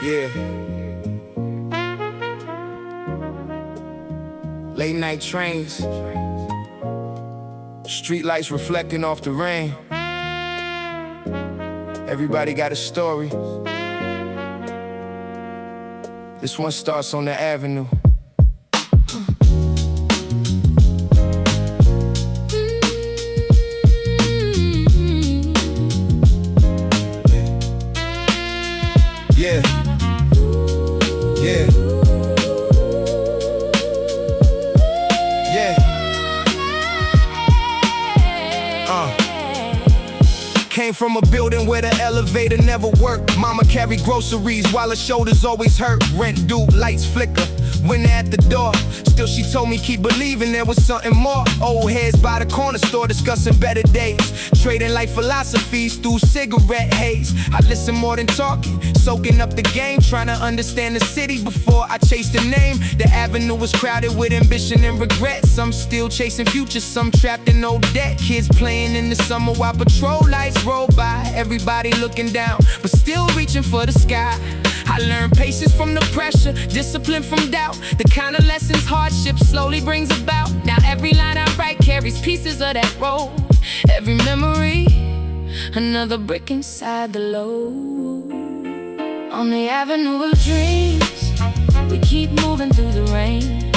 Yeah. Late night trains, street lights reflecting off the rain. Everybody got a story. This one starts on the avenue. Yeah. Yeah. Yeah. Came from a building where the elevator never worked. Mama carried groceries while her shoulders always hurt. Rent due, lights flicker when they're at the door. Still she told me keep believing there was something more. Old heads by the corner store discussing better days, trading life philosophies through cigarette haze. I listen more than talking, soaking up the game, trying to understand the city before I chase the name. The avenue was crowded with ambition and regret. Some still chasing futures, some trapped in old debt. Kids playing in the summer while patrol lights roll by. Everybody looking down, but still reaching for the sky. I learned patience from the pressure, discipline from doubt, the kind of lessons hardship slowly brings about. Now every line I write carries pieces of that road. Every memory, another brick inside the load. On the avenue of dreams, we keep moving through the rain,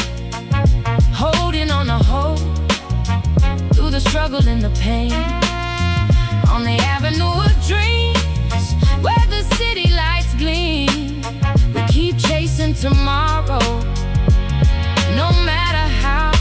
holding on to hope through the struggle and the pain. On the avenue of dreams, where the city lights gleam, we keep chasing tomorrow, no matter how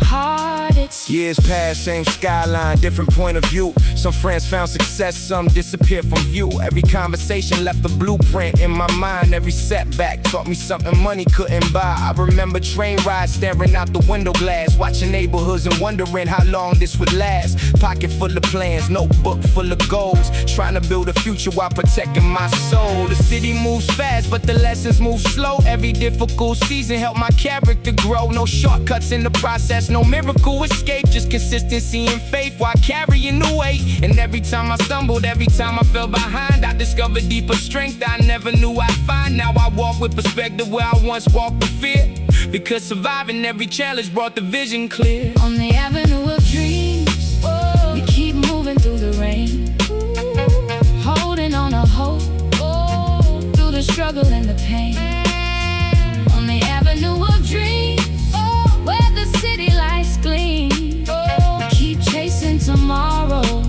hard it's. Years pass, same skyline, different point of view. Some friends found success, some disappeared from view. Every conversation left a blueprint in my mind. Every setback taught me something money couldn't buy. I remember train rides staring out the window glass, watching neighborhoods and wondering how long this would last. Pocket full of plans, notebook full of goals, trying to build a future while protecting my soul. The city moves fast, but the lessons move slow. Every difficult season helped my character grow. No shortcuts in the process, no miracle escape, just consistency and faith while carrying the weight. And every time I stumbled, every time I fell behind, I discovered deeper strength I never knew I'd find. Now I walk with perspective where I once walked with fear, because surviving every challenge brought the vision clear. On the avenue of dreams, we keep moving through the rain, holding on to hope through the struggle and the pain. On the avenue of dreams, where the city lights gleam, we keep chasing tomorrow,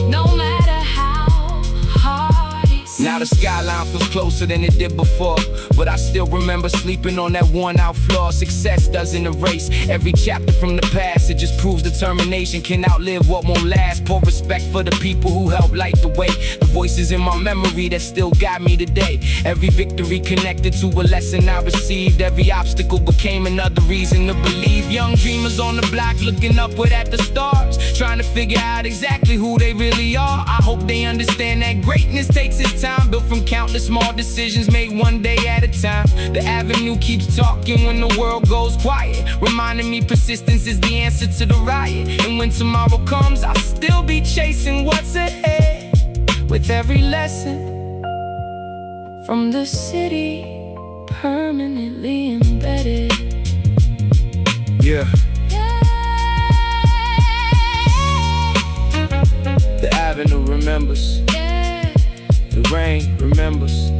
no matter how hard it seems. Now the skyline feels closer than it did before, but I still remember sleeping on that worn out floor. Success doesn't erase every chapter from the past, it just proves determination can outlive what won't last. Pour respect for the people who helped light the way, the voices in my memory that still guide me today. Every victory connected to a lesson I received, every obstacle became another reason to believe. Young dreamers on the block looking upward at the stars, trying to figure out exactly who they really are. I hope they understand that greatness takes its time, built from countless small decisions made one day at a time. The avenue keeps talking when the world goes quiet, reminding me persistence is the answer to the riot. And when tomorrow comes, I'll still be chasing what's ahead, with every lesson from the city permanently embedded. Yeah. The avenue remembers, the rain remembers,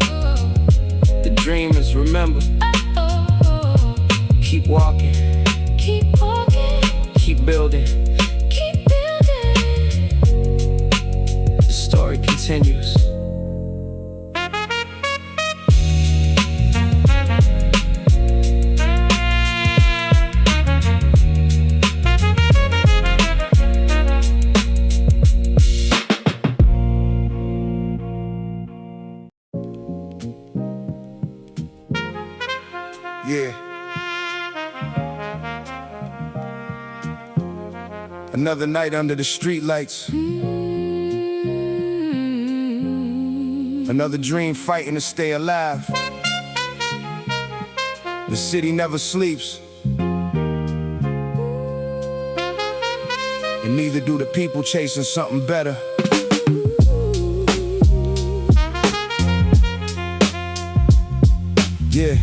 the dreamers remember. Keep walking, keep building, the story continues. Yeah. Another night under the street lights. Another dream fighting to stay alive. The city never sleeps, and neither do the people chasing something better. Yeah.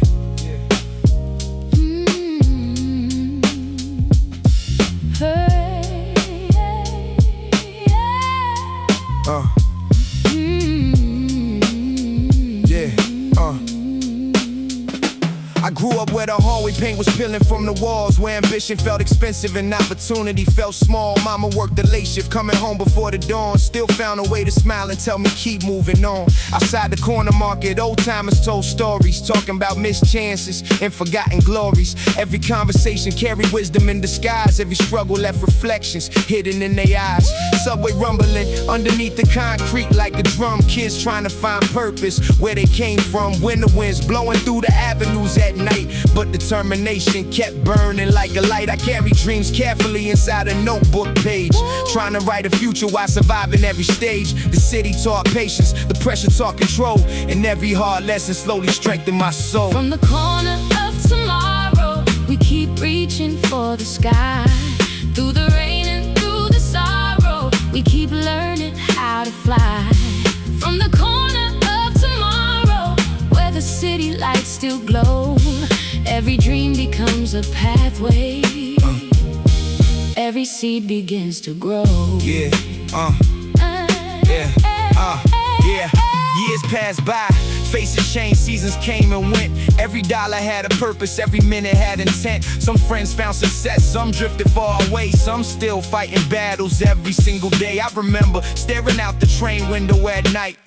I grew up where the hallway paint was peeling from the walls, where ambition felt expensive and opportunity felt small. Mama worked the late shift, coming home before the dawn. Still found a way to smile and tell me keep moving on. Outside the corner market, old timers told stories, talking about missed chances and forgotten glories. Every conversation carried wisdom in disguise. Every struggle left reflections hidden in their eyes. Subway rumbling underneath the concrete like a drum. Kids trying to find purpose where they came from. Winter winds blowing through the avenues at night, but determination kept burning like a light. I carry dreams carefully inside a notebook page, trying to write a future while surviving every stage. The city taught patience, the pressure taught control, and every hard lesson slowly strengthened my soul. From the corner of tomorrow, we keep reaching for the sky. Through the rain and through the sorrow, we keep learning how to fly. From the corner of tomorrow, where the city lights still glow, every dream becomes a pathway. Every seed begins to grow. Yeah, Years passed by, faces changed, seasons came and went. Every dollar had a purpose, every minute had intent. Some friends found success, some drifted far away, some still fighting battles every single day. I remember staring out the train window at night,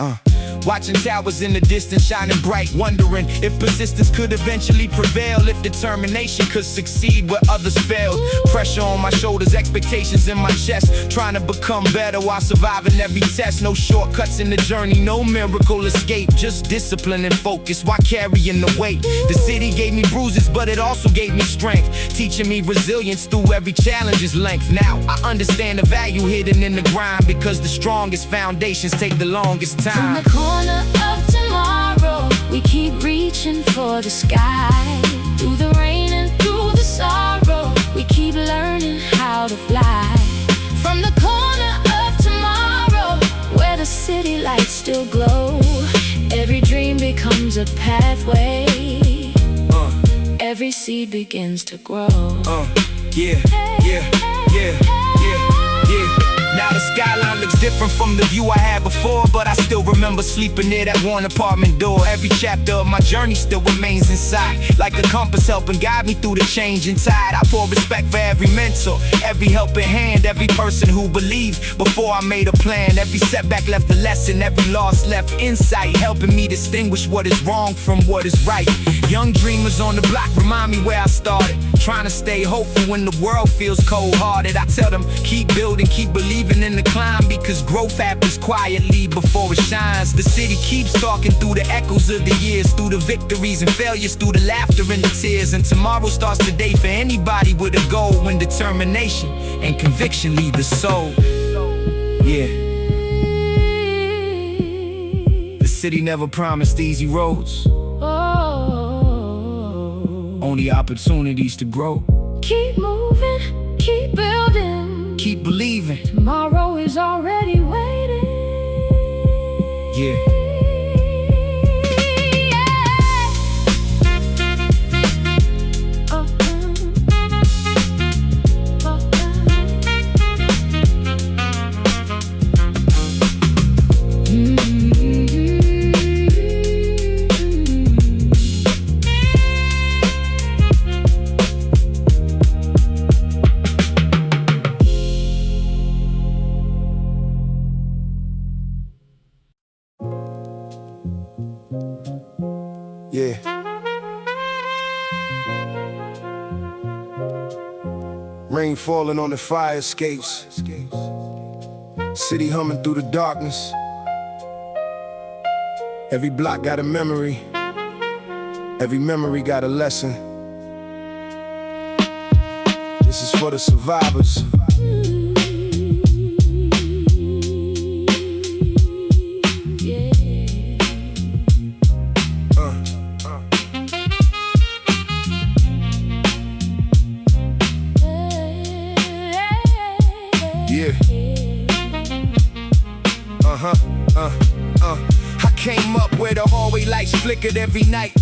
watching towers in the distance shining bright, wondering if persistence could eventually prevail, if determination could succeed where others failed. Pressure on my shoulders, expectations in my chest, trying to become better while surviving every test. No shortcuts in the journey, no miracle escape, just discipline and focus while carrying the weight. The city gave me bruises, but it also gave me strength, teaching me resilience through every challenge's length. Now I understand the value hidden in the grind, because the strongest foundations take the longest time. From the corner of tomorrow, we keep reaching for the sky. Through the rain and through the sorrow, we keep learning how to fly. From the corner of tomorrow, where the city lights still glow, every dream becomes a pathway. Every seed begins to grow. Now the skyline looks different from the view I had before, but I still remember sleeping near that one apartment door. Every chapter of my journey still remains inside, like a compass helping guide me through the changing tide. I pour respect for every mentor, every helping hand, every person who believed before I made a plan. Every setback left a lesson, every loss left insight, helping me distinguish what is wrong from what is right. Young dreamers on the block remind me where I started, trying to stay hopeful when the world feels cold-hearted. I tell them keep building, keep believing in the climb, because growth happens quietly before it shines. The city keeps talking through the echoes of the years, through the victories and failures, through the laughter and the tears. And tomorrow starts today for anybody with a goal, when determination and conviction lead the soul. Yeah. The city never promised easy roads, only opportunities to grow. Keep moving, keep building, keep believing. Tomorrow is already waiting. Yeah. Yeah. Rain falling on the fire escapes, city humming through the darkness. Every block got a memory, every memory got a lesson. This is for the survivors. came up where the hallway lights flickered every night,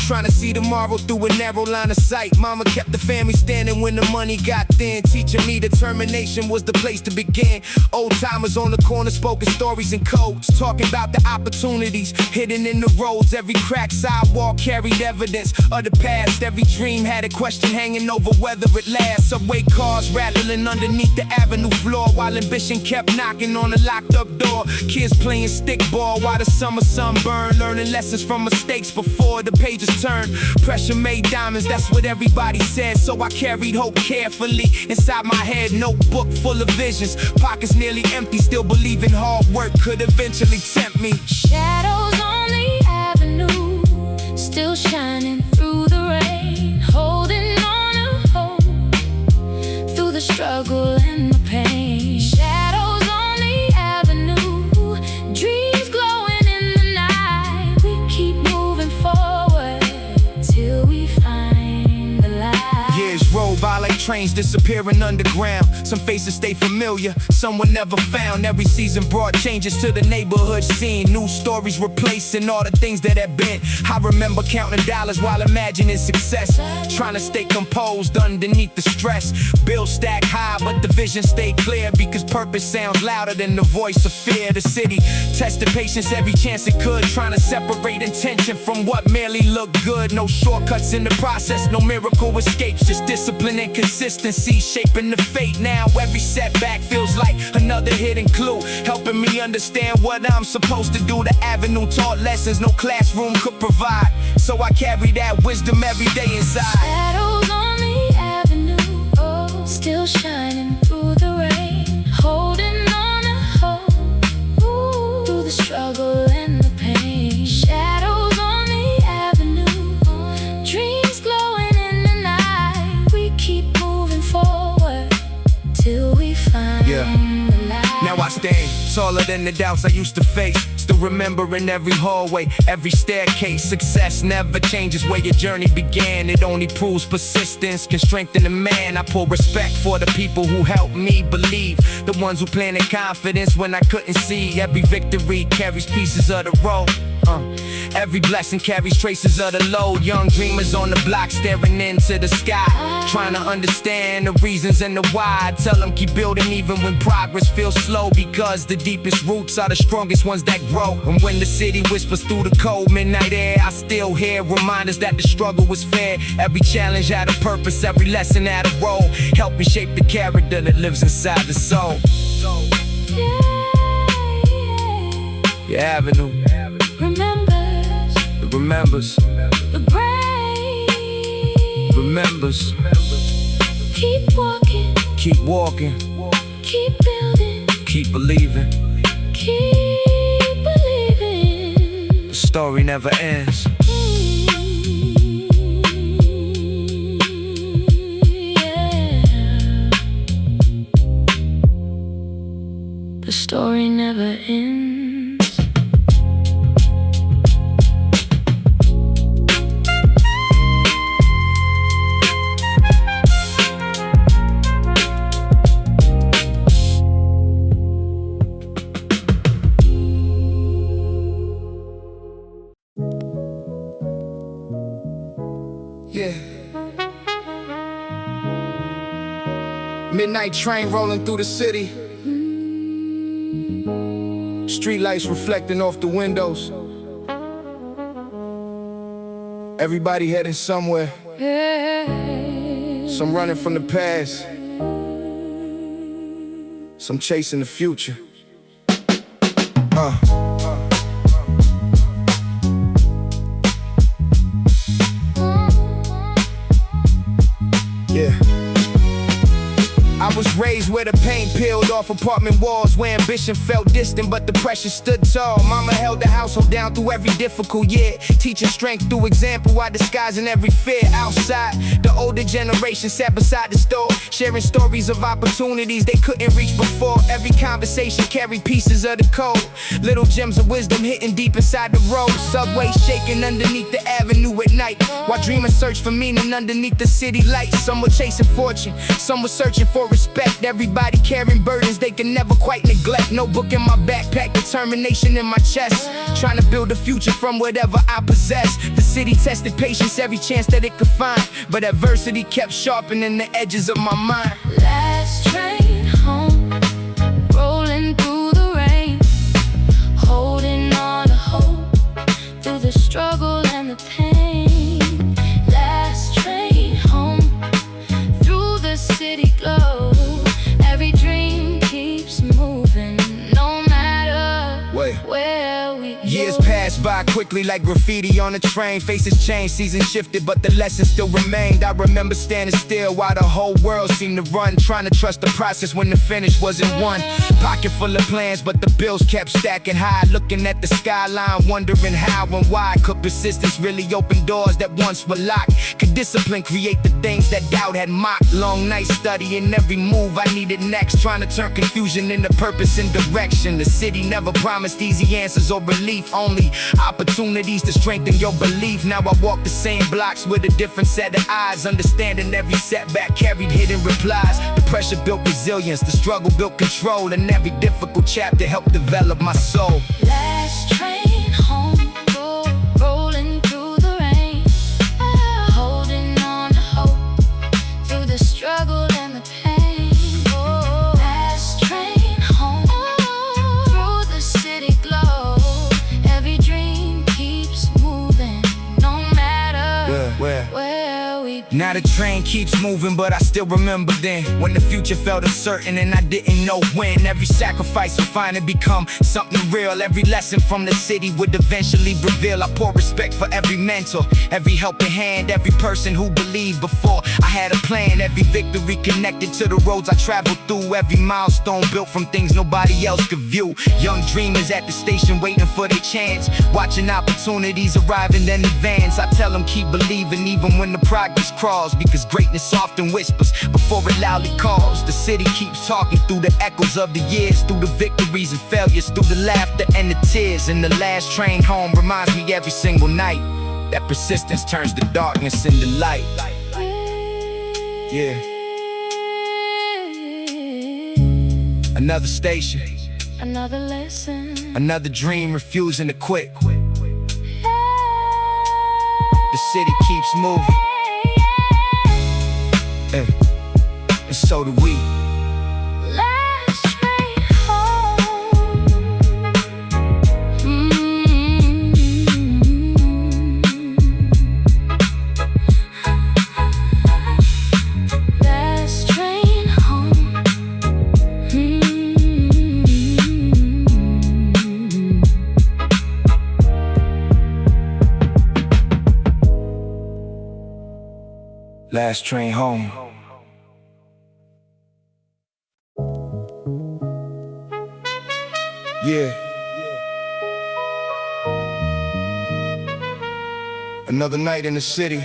trying to see tomorrow through a narrow line of sight. Mama kept the family standing when the money got thin, teaching me determination was the place to begin. Old timers on the corner spoken stories and codes, talking about the opportunities hidden in the roads. Every cracked sidewalk carried evidence of the past. Every dream had a question hanging over whether it lasts. Subway cars rattling underneath the avenue floor, while ambition kept knocking on a locked up door. Kids playing stickball while the summer sun burned, learning lessons from mistakes before the pages turned. Pressure made diamonds, that's what everybody said, so I carried hope carefully inside my head. Notebook full of visions, pockets nearly empty, still believing hard work could eventually tempt me. Shadows on the avenue, still shining through the rain, holding on to hope through the struggle and the pain. Shadows on the avenue, dreams glowing in the night. We keep moving forward till we find the light. Years roll by like trains disappearing underground. Some faces stay familiar, some were never found. Every season brought changes to the neighborhood scene, new stories replacing all the things that had been. I remember counting dollars while imagining success, trying to stay composed underneath the stress. Bills stack high, but the vision stayed clear, because purpose sounds louder than the voice of fear. The city tested patience every chance it could, trying to separate intention from what merely looked good. No shortcuts in the process, no miracle escapes, just discipline and consistency shaping the fate. Now every setback feels like another hidden clue, helping me understand what I'm supposed to do. The avenue taught lessons no classroom could provide, so I carry that wisdom every day inside. Shadows on the avenue, oh, still shining through the rain, holding on to hope, ooh, through the struggle and the pain. Shadows on the avenue, dreams glowing in the night. We keep moving forward till we find the light. Now I stand taller than the doubts I used to face, still remembering every hallway, every staircase. Success never changes where your journey began, it only proves persistence can strengthen a man. I pull respect for the people who helped me believe, the ones who planted confidence when I couldn't see. Every victory carries pieces of the road, every blessing carries traces of the load. Young dreamers on the block staring into the sky, trying to understand the reasons and the why. I tell them keep building even when progress feels slow, because the deepest roots are the strongest ones that grow. And when the city whispers through the cold midnight air, I still hear reminders that the struggle was fair. Every challenge had a purpose, every lesson had a role, help me shape the character that lives inside the soul. Your avenue remembers, the brave remembers. keep walking, Keep walking, keep building, keep believing. keep believing. The story never ends. Yeah. The story never ends. Yeah. Midnight train rolling through the city, street lights reflecting off the windows. Everybody heading somewhere, some running from the past, some chasing the future. Yeah. I was raised where the paint peeled off apartment walls, where ambition felt distant but the pressure stood tall. Mama held the household down through every difficult year, teaching strength through example while disguising every fear. Outside, the older generation sat beside the stove, sharing stories of opportunities they couldn't reach before. Every conversation carried pieces of the code, little gems of wisdom hitting deep inside the road. Subway shaking underneath the avenue at night, while dreamers search for meaning underneath the city lights. Some were chasing fortune, some were searching for respect. Everybody carried carrying burdens they can never quite neglect. Notebook in my backpack, determination in my chest. Trying to build a future from whatever I possess. The city tested patience every chance that it could find, but adversity kept sharpening the edges of my mind. Last train home, rolling through the rain, holding on to hope through the struggle and the pain. Last train home, through the city glow. Every dream keeps moving, no matter where we go. Years pass by quickly like graffiti on a train. Faces changed, seasons shifted, but the lessons still remained. I remember standing still while the whole world seemed to run, trying to trust the process when the finish wasn't won. Pocket full of plans, but the bills kept stacking high. Looking at the skyline, wondering how and why. Could persistence really open doors that once were locked? Could discipline create the things that doubt had mocked? Long nights studying every move I needed next, trying to turn confusion into purpose and direction. The city never promised easy answers or relief, only opportunities to strengthen your belief. Now I walk the same blocks with a different set of eyes, understanding every setback carried hidden replies. The pressure built resilience, the struggle built control, and every difficult chapter helped develop my soul. Last train home, rolling through the rain, holding on to hope through the struggle and the pain. Last train home, through the city glow. Every dream keeps moving, no matter where we go. Now the train keeps moving, but I still remember then, when the future felt uncertain and I didn't know when. Every sacrifice would finally become something real. Every lesson from the city would eventually reveal. I pour respect for every mentor, every helping hand, every person who believed before I had a plan. Every victory connected to the roads I traveled through. Every milestone built from things nobody else could view. Young dreamers at the station waiting for their chance, watching opportunities arriving in advance. I tell them keep believing even when the progress crawls, because greatness often whispers before it loudly calls. The city keeps talking through the echoes of the years, through the victories and failures, through the laughter and the tears. And the last train home reminds me every single night that persistence turns the darkness into light. Yeah. Another station, Another lesson, another dream refusing to quit. The city keeps moving, and so do we. last train home. Last train home. Last train home. Yeah. Another night in the city.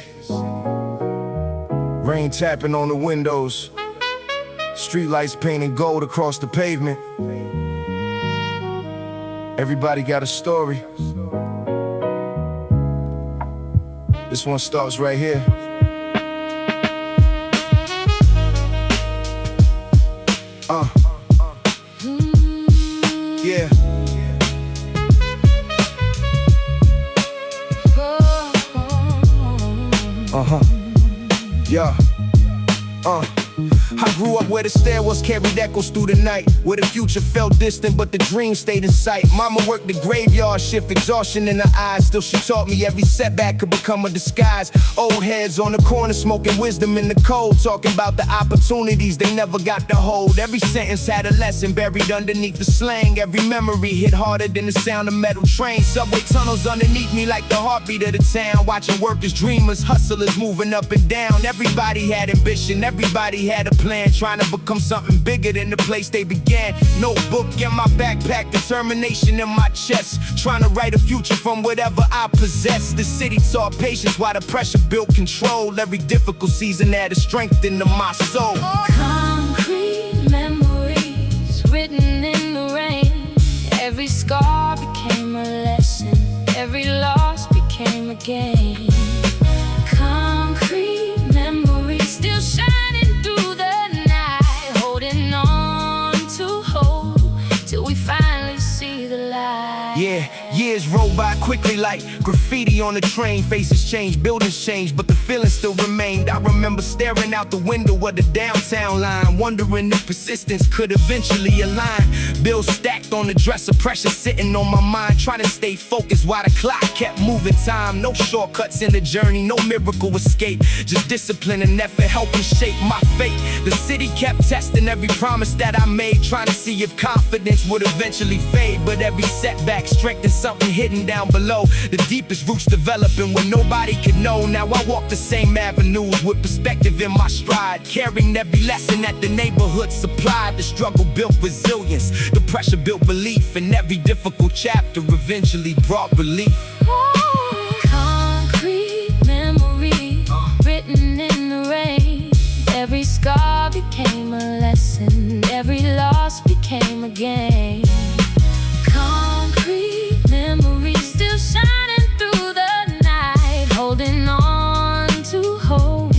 Rain tapping on the windows. Streetlights painting gold across the pavement. Everybody got a story. This one starts right here. Yeah. Yeah. I grew up where the stairwells carried echoes through the night, where the future felt distant but the dream stayed in sight. Mama worked the graveyard shift, exhaustion in her eyes. Still she taught me every setback could become a disguise. Old heads on the corner smoking wisdom in the cold, talking about the opportunities they never got to hold. Every sentence had a lesson buried underneath the slang. Every memory hit harder than the sound of metal trains. Subway tunnels underneath me like the heartbeat of the town. Watching workers, dreamers, hustlers moving up and down. Everybody had ambition, everybody had a plan, trying to become something bigger than the place they began. Notebook in my backpack, determination in my chest, trying to write a future from whatever I possess. The city taught patience while the pressure built control. Every difficult season added strength into my soul. Concrete memories written in the rain. Every scar became a lesson, every loss became a gain. Concrete memories still shining through the night, holding on Yeah, years roll by quickly like graffiti on a train. Faces change, buildings change, but the feeling still remained. I remember staring out the window of the downtown line, wondering if persistence could eventually align. Bills stacked on the dresser, pressure sitting on my mind, trying to stay focused while the clock kept moving time. No shortcuts in the journey, no miracle escape, just discipline and effort helping shape my fate. The city kept testing every promise that I made, trying to see if confidence would eventually fade. But every setback strengthened something hidden down below. The deepest roots developing when nobody could know. Now I walk the same avenues with perspective in my stride, carrying every lesson that the neighborhood supplied. The struggle built resilience, the pressure built belief, and every difficult chapter eventually brought relief. Concrete memories written in the rain. Every scar became a lesson, every loss became a gain. Concrete memories still shining through the night, holding on to hope,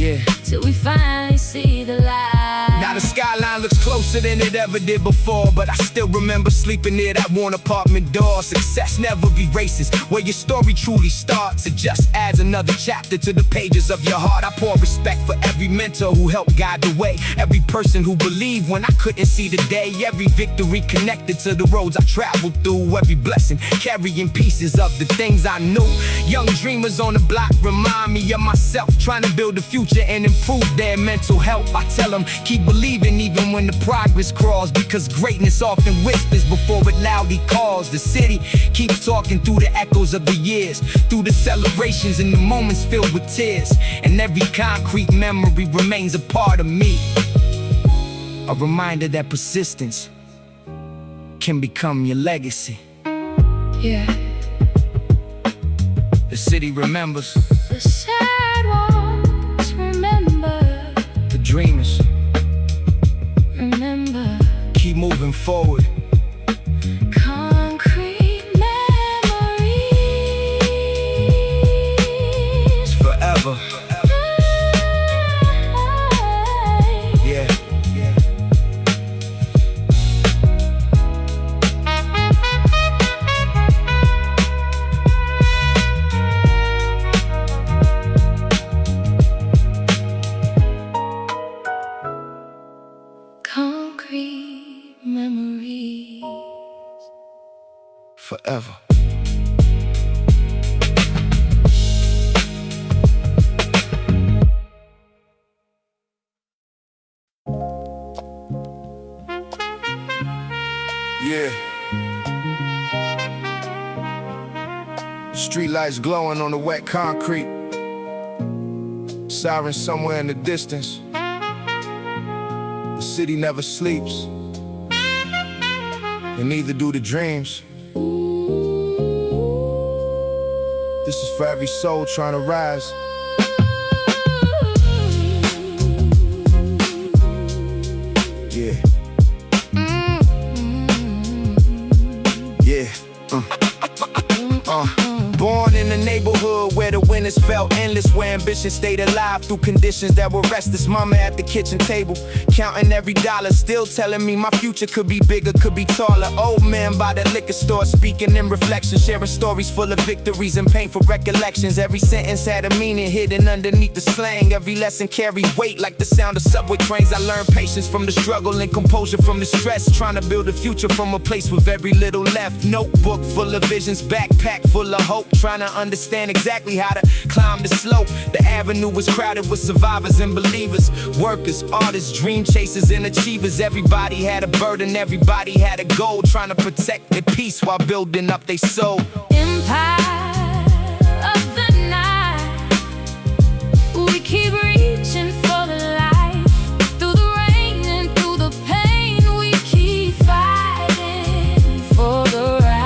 till we finally see the light. Now the skyline looks closer than it ever did before, but I still remember sleeping near that worn apartment door. Success never erases where your story truly starts. It just adds another chapter to the pages of your heart. I pour respect for every mentor who helped guide the way, every person who believed when I couldn't see the day, every victory connected to the roads I traveled through, every blessing carrying pieces of the things I knew. Young dreamers on the block remind me of myself, trying to build a future and improve their mental health. I tell them keep believing even when the progress crawls, because greatness often whispers before it loudly calls. The city keeps talking through the echoes of the years, through the celebrations and the moments filled with tears, and every concrete memory remains a part of me, a reminder that persistence can become your legacy. Yeah, the city remembers, the sad ones remember, the dreamers remember. keep moving forward. Concrete memories Forever. Yeah. Concrete memories Forever. Yeah. Street lights glowing on the wet concrete. Sirens somewhere in the distance. The city never sleeps, and neither do the dreams. This is for every soul trying to rise. Yeah. Yeah. Born in a neighborhood where the winters felt endless, where ambition stayed alive through conditions that were restless. Mama at the kitchen table, counting every dollar, still telling me my future could be bigger, could be taller. Old man by the liquor store, speaking in reflection, sharing stories full of victories and painful recollections. Every sentence had a meaning hidden underneath the slang. Every lesson carried weight like the sound of subway trains. I learned patience from the struggle and composure from the stress, trying to build a future from a place with very little left. Notebook full of visions, backpack full of hope, trying to understand exactly how to climb the slope. The avenue was crowded with survivors and believers, workers, artists, dream chasers, and achievers. Everybody had a burden, everybody had a goal, trying to protect their peace while building up their soul. Empire of the night, we keep reaching for the light. Through the rain and through the pain, we keep fighting for the right.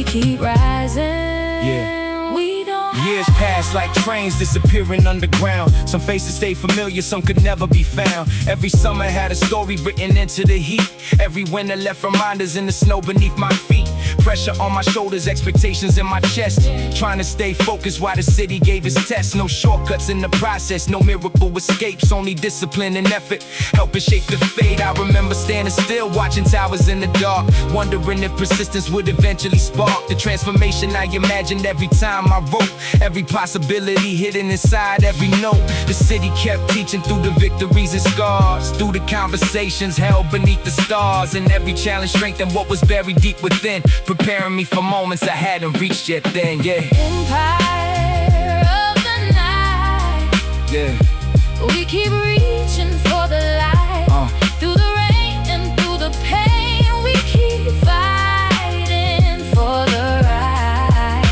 Keep rising. Yeah. We don't. Years pass like trains disappearing underground. Some faces stay familiar, some could never be found. Every summer had a story written into the heat. Every winter left reminders in the snow beneath my feet. Pressure on my shoulders, expectations in my chest. Trying to stay focused while the city gave its test. No shortcuts in the process, no miracle escapes. Only discipline and effort helping shape the fate. I remember standing still, watching towers in the dark, wondering if persistence would eventually spark the transformation I imagined every time I wrote. Every possibility hidden inside every note. The city kept teaching through the victories and scars, through the conversations held beneath the stars. And every challenge strengthened what was buried deep within, preparing me for moments I hadn't reached yet then, yeah. Empire of the night, Yeah. we keep reaching for the light. Through the rain and through the pain, we keep fighting for the right.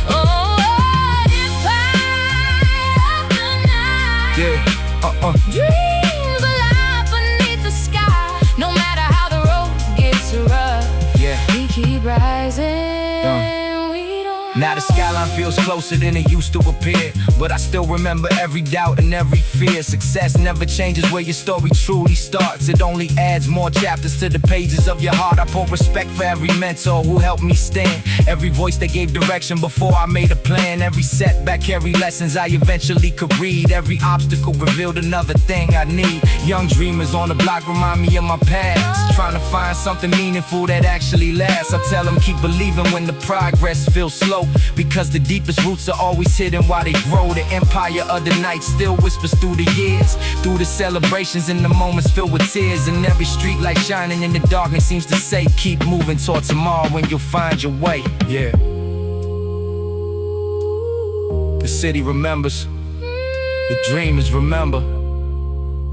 Oh, empire of the night. Yeah. Dreams alive beneath the sky. No matter how the road gets rough, Yeah. we keep rising. We don't Now the skyline feels closer than it used to appear, but I still remember every doubt and every fear. Success never changes where your story truly starts. It only adds more chapters to the pages of your heart. I pour respect for every mentor who helped me stand, every voice that gave direction before I made a plan. Every setback carried lessons I eventually could read. Every obstacle revealed another thing I need. Young dreamers on the block remind me of my past, trying to find something meaningful that actually lasts. I tell them keep believing when the progress feels slow, because the deepest roots are always hidden while they grow. The empire of the night still whispers through the years, through the celebrations and the moments filled with tears. And every street light shining in the darkness seems to say, keep moving toward tomorrow when you'll find your way. Yeah. The city remembers, the dreamers remember,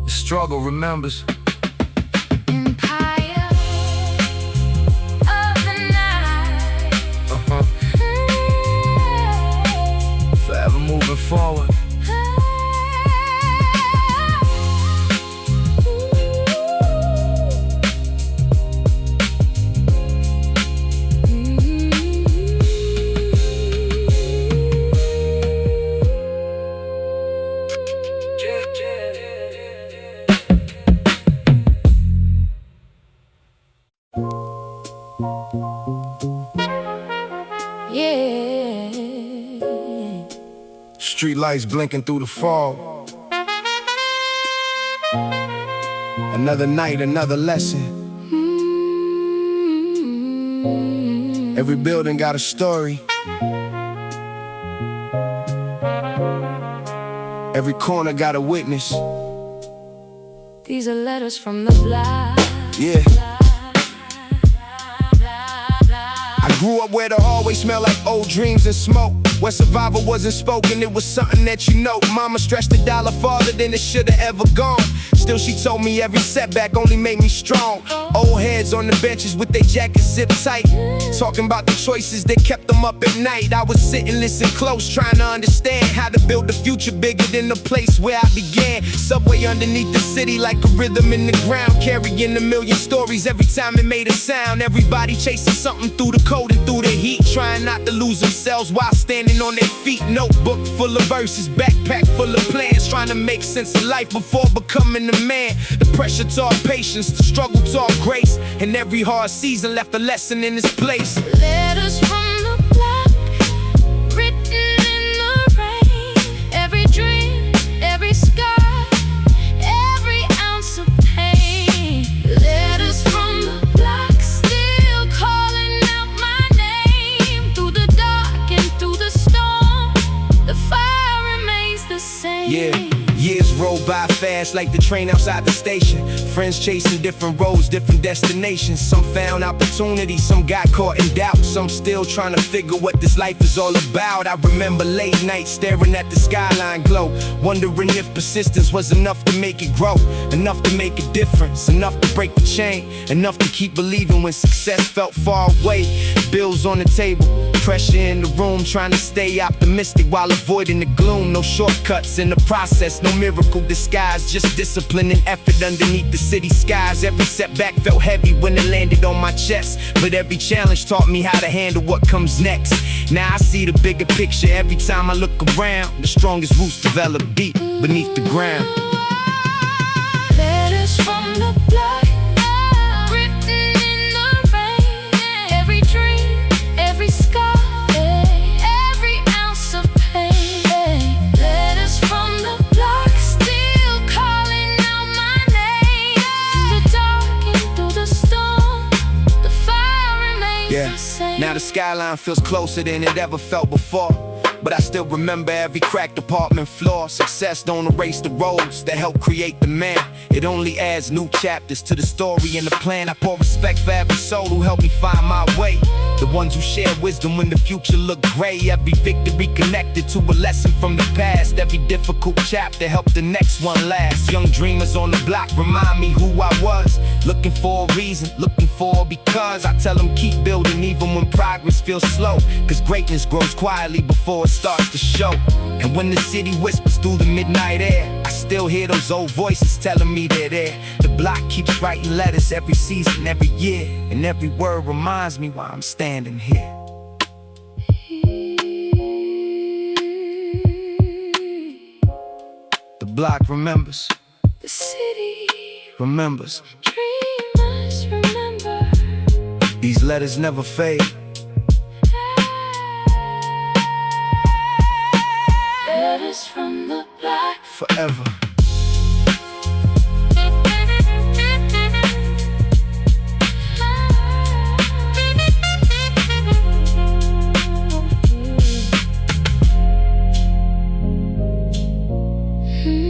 the struggle remembers. empire of the night. Forever moving forward. Yeah. Street lights blinking through the fog. Another night, another lesson. Every building got a story. Every corner got a witness. These are letters from the block. Yeah. I grew up where the hallway smelled like old dreams and smoke, where survival wasn't spoken, it was something that you know. Mama stretched the dollar farther than it should've ever gone. Still she told me every setback only made me strong. Old heads on the benches with their jackets zipped tight, talking about the choices that kept them up at night. I was sitting, listening close, trying to understand how to build a future bigger than the place where I began. Subway underneath the city like a rhythm in the ground, carrying a million stories every time it made a sound. Everybody chasing something through the cold and through the heat, trying not to lose themselves while standing on their feet. Notebook full of verses, backpack full of plans, trying to make sense of life before becoming a man. The pressure taught patience, the struggle taught grace, and every hard season left a lesson in its place. Letters from the block, written in the rain. Every dream, every scar, every ounce of pain. Letters from the block, still calling out my name. Through the dark and through the storm, the fire remains the same. Yeah. Years roll by fast like the train outside the station. Friends chasing different roads, different destinations. Some found opportunity, some got caught in doubt. Some still trying to figure what this life is all about. I remember late nights staring at the skyline glow, wondering if persistence was enough to make it grow, enough to make a difference, enough to break the chain, enough to keep believing when success felt far away. Bills on the table, pressure in the room, trying to stay optimistic while avoiding the gloom. No shortcuts in the process, no miracle disguise, just discipline and effort underneath the city skies. Every setback felt heavy when it landed on my chest, but every challenge taught me how to handle what comes next. Now I see the bigger picture every time I look around. The strongest roots develop deep beneath the ground. Letters from the block, written in the rain. Every dream, skyline feels closer than it ever felt before. But I still remember every cracked apartment floor. Success don't erase the roads that help create the man. It only adds new chapters to the story and the plan. I pour respect for every soul who helped me find my way. The ones who share wisdom when the future looked gray. Every victory connected to a lesson from the past. Every difficult chapter helped the next one last. Young dreamers on the block remind me who I was. Looking for a reason, looking for a because. I tell them keep building even when progress feels slow. Cause greatness grows quietly before it starts to show. And when the city whispers through the midnight air, I still hear those old voices telling me they're there. The block keeps writing letters every season, every year. And every word reminds me why I'm standing here. The block remembers. The city Remembers. dreamers remember. These letters never fade. Letters from the block. Forever. Mm.